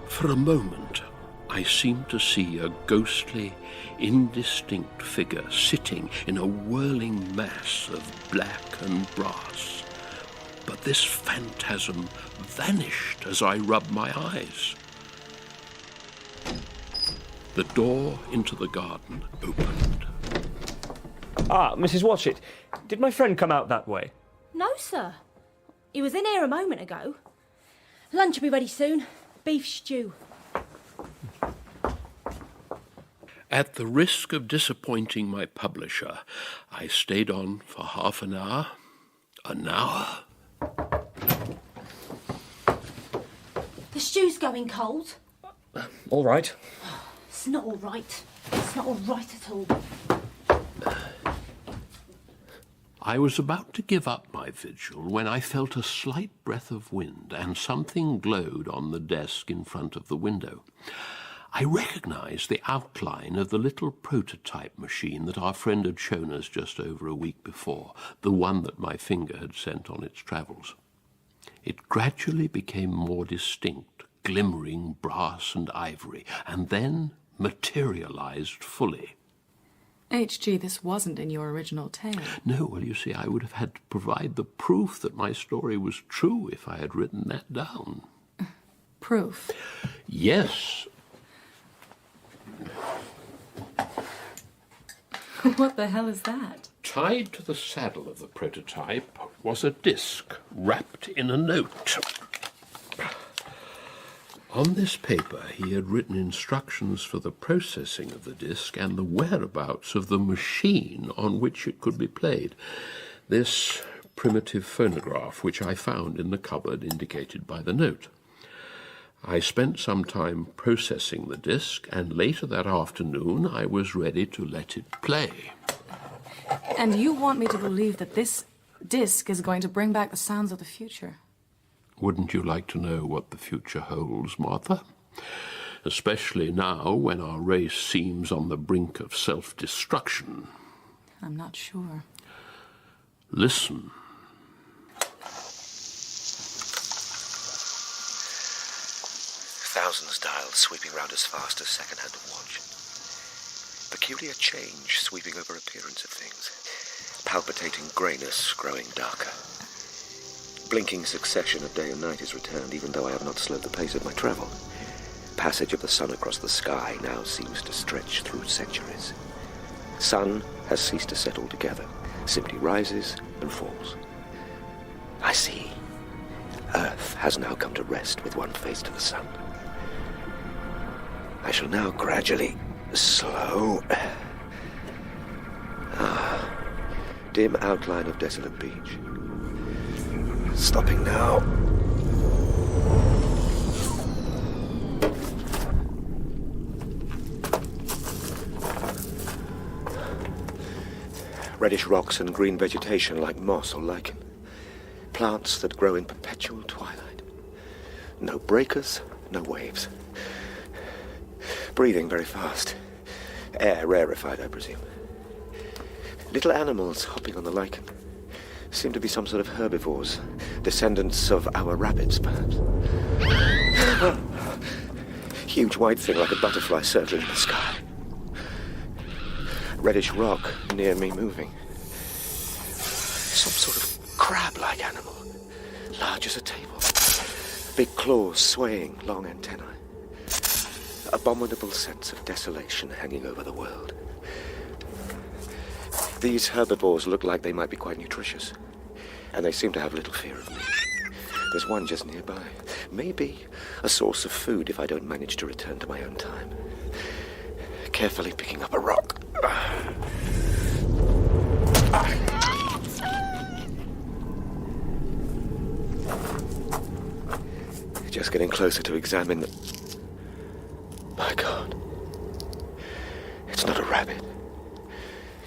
For a moment, I seemed to see a ghostly, indistinct figure sitting in a whirling mass of black and brass. But this phantasm vanished as I rubbed my eyes. The door into the garden opened. Ah, Mrs. Watchett, did my friend come out that way? No, sir. He was in here a moment ago. Lunch will be ready soon. Beef stew. At the risk of disappointing my publisher, I stayed on for half an hour, an hour. The stew's going cold. All right. It's not all right. It's not all right at all. I was about to give up my vigil when I felt a slight breath of wind and something glowed on the desk in front of the window. I recognized the outline of the little prototype machine that our friend had shown us just over a week before, the one that my finger had sent on its travels. It gradually became more distinct, glimmering brass and ivory, and then materialized fully. H.G., this wasn't in your original tale. No, well, you see, I would have had to provide the proof that my story was true if I had written that down. Proof? Yes. What the hell is that? Tied to the saddle of the prototype was a disc wrapped in a note. On this paper, he had written instructions for the processing of the disc and the whereabouts of the machine on which it could be played. This primitive phonograph, which I found in the cupboard indicated by the note. I spent some time processing the disc, and later that afternoon I was ready to let it play. And you want me to believe that this disc is going to bring back the sounds of the future? Wouldn't you like to know what the future holds, Martha? Especially now, when our race seems on the brink of self-destruction. I'm not sure. Listen. Thousands dials sweeping round as fast as second-hand watch. Peculiar change sweeping over appearance of things. Palpitating greyness growing darker. Blinking succession of day and night is returned, even though I have not slowed the pace of my travel. Passage of the sun across the sky now seems to stretch through centuries. Sun has ceased to set altogether, simply rises and falls. I see. Earth has now come to rest with one face to the sun. I shall now gradually slow. Dim outline of desolate beach. Stopping now. Reddish rocks and green vegetation like moss or lichen. Plants that grow in perpetual twilight. No breakers, no waves. Breathing very fast. Air rarefied, I presume. Little animals hopping on the lichen. Seem to be some sort of herbivores. Descendants of our rabbits, perhaps. Huge white thing like a butterfly circling in the sky. Reddish rock near me moving. Some sort of crab-like animal. Large as a table. Big claws swaying, long antennae. Abominable sense of desolation hanging over the world. These herbivores look like they might be quite nutritious, and they seem to have little fear of me. There's one just nearby. Maybe a source of food if I don't manage to return to my own time. Carefully picking up a rock. Just getting closer to examine the... My God. It's not a rabbit.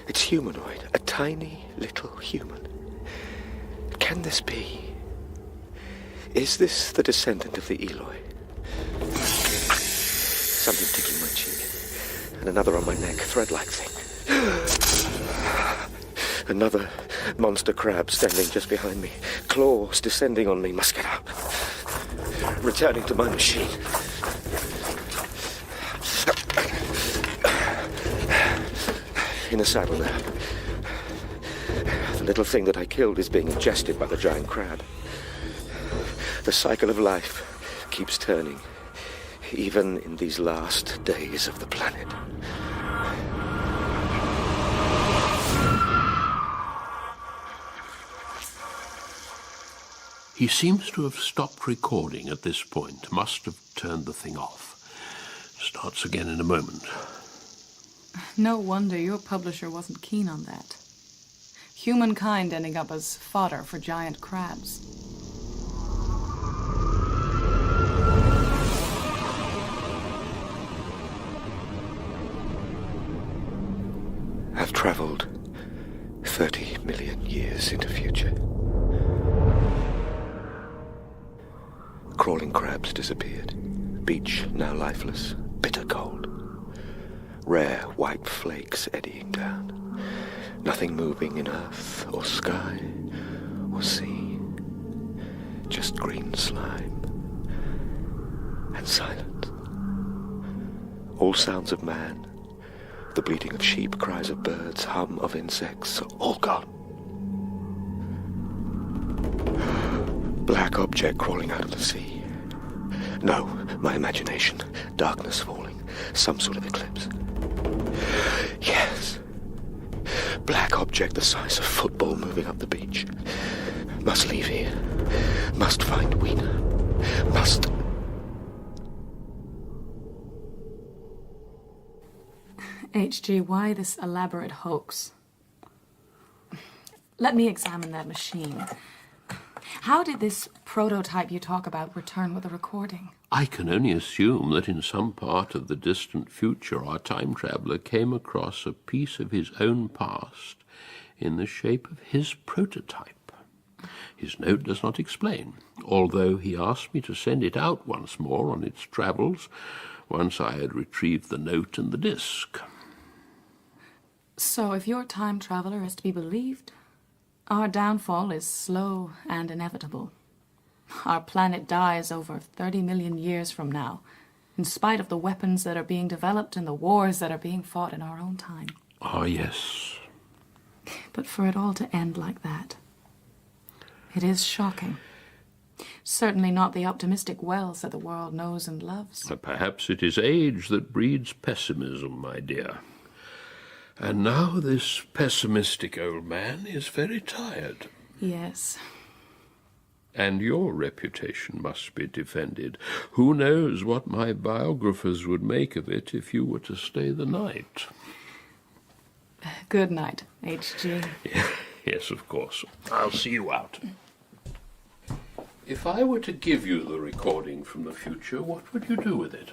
It's humanoid. A tiny little human. Can this be? Is this the descendant of the Eloi? Something tickling my cheek. And another on my neck, thread-like thing. Another monster crab standing just behind me. Claws descending on me. Must get up. Returning to my machine. In the saddle now. The little thing that I killed is being ingested by the giant crab. The cycle of life keeps turning, even in these last days of the planet. He seems to have stopped recording at this point. Must have turned the thing off. Starts again in a moment. No wonder your publisher wasn't keen on that. Humankind ending up as fodder for giant crabs. I've traveled 30 million years into future. Crawling crabs disappeared. Beach now lifeless, bitter cold. Rare white flakes eddying down. Nothing moving in earth or sky or sea. Just green slime. and silence. All sounds of man, the bleating of sheep, cries of birds, hum of insects, all gone. Black object crawling out of the sea. No, my imagination. Darkness falling. Some sort of eclipse. Yes. Black object the size of football moving up the beach. Must leave here. Must find Weena. Must... HG, why this elaborate hoax? Let me examine that machine. How did this prototype you talk about return with a recording? I can only assume that in some part of the distant future our time traveller came across a piece of his own past in the shape of his prototype. His note does not explain, although he asked me to send it out once more on its travels once I had retrieved the note and the disc. So if your time traveller is to be believed, our downfall is slow and inevitable. Our planet dies over 30 million years from now, in spite of the weapons that are being developed and the wars that are being fought in our own time. Ah, yes. But for it all to end like that, it is shocking. Certainly not the optimistic Wells that the world knows and loves. Perhaps it is age that breeds pessimism, my dear. And now this pessimistic old man is very tired. Yes. And your reputation must be defended. Who knows what my biographers would make of it if you were to stay the night? Good night, HG. Yes, of course. I'll see you out. If I were to give you the recording from the future, what would you do with it?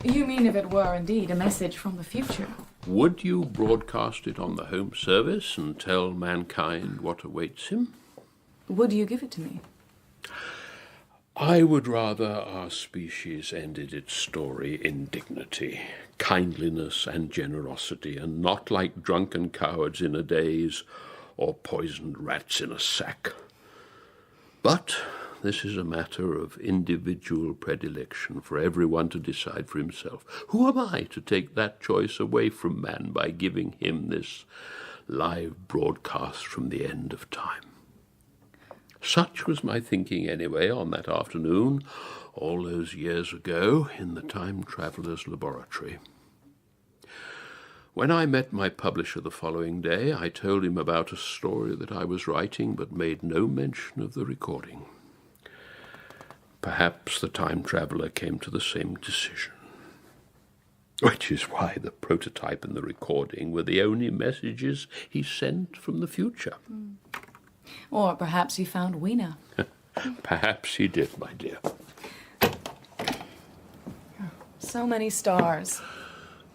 You mean if it were indeed a message from the future? Would you broadcast it on the Home Service and tell mankind what awaits him? Would you give it to me? I would rather our species ended its story in dignity, kindliness and generosity, and not like drunken cowards in a daze or poisoned rats in a sack. But this is a matter of individual predilection for everyone to decide for himself. Who am I to take that choice away from man by giving him this live broadcast from the end of time? Such was my thinking anyway on that afternoon, all those years ago, in the Time Traveller's Laboratory. When I met my publisher the following day, I told him about a story that I was writing, but made no mention of the recording. Perhaps the time traveller came to the same decision. Which is why the prototype and the recording were the only messages he sent from the future. Or perhaps he found Weena. Perhaps he did, my dear. So many stars.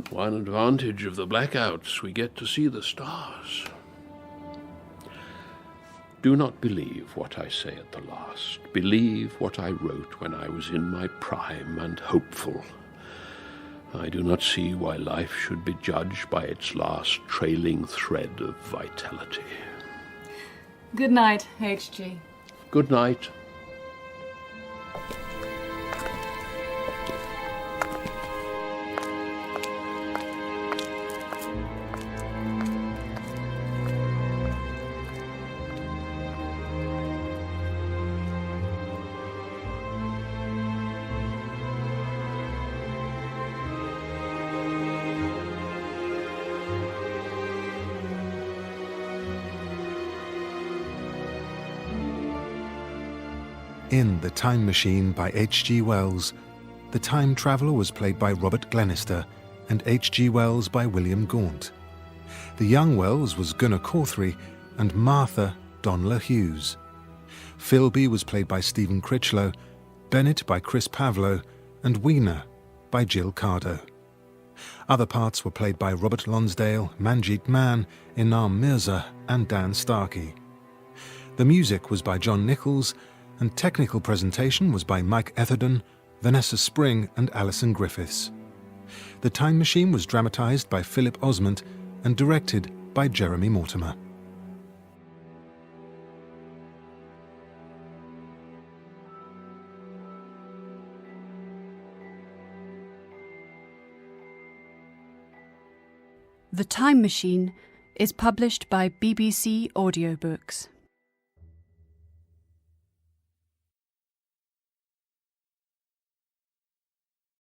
One advantage of the blackouts, we get to see the stars. Do not believe what I say at the last. Believe what I wrote when I was in my prime and hopeful. I do not see why life should be judged by its last trailing thread of vitality. Good night, HG. Good night. In The Time Machine by H.G. Wells, the time traveller was played by Robert Glenister and H.G. Wells by William Gaunt. The young Wells was Gunnar Cawthry and Martha Donla Hughes. Philby was played by Stephen Critchlow, Bennett by Chris Pavlo, and Weena by Jill Cardo. Other parts were played by Robert Lonsdale, Manjeet Mann, Inam Mirza, and Dan Starkey. The music was by John Nichols, and technical presentation was by Mike Etherden, Vanessa Spring, and Alison Griffiths. The Time Machine was dramatised by Philip Osment and directed by Jeremy Mortimer. The Time Machine is published by BBC Audiobooks.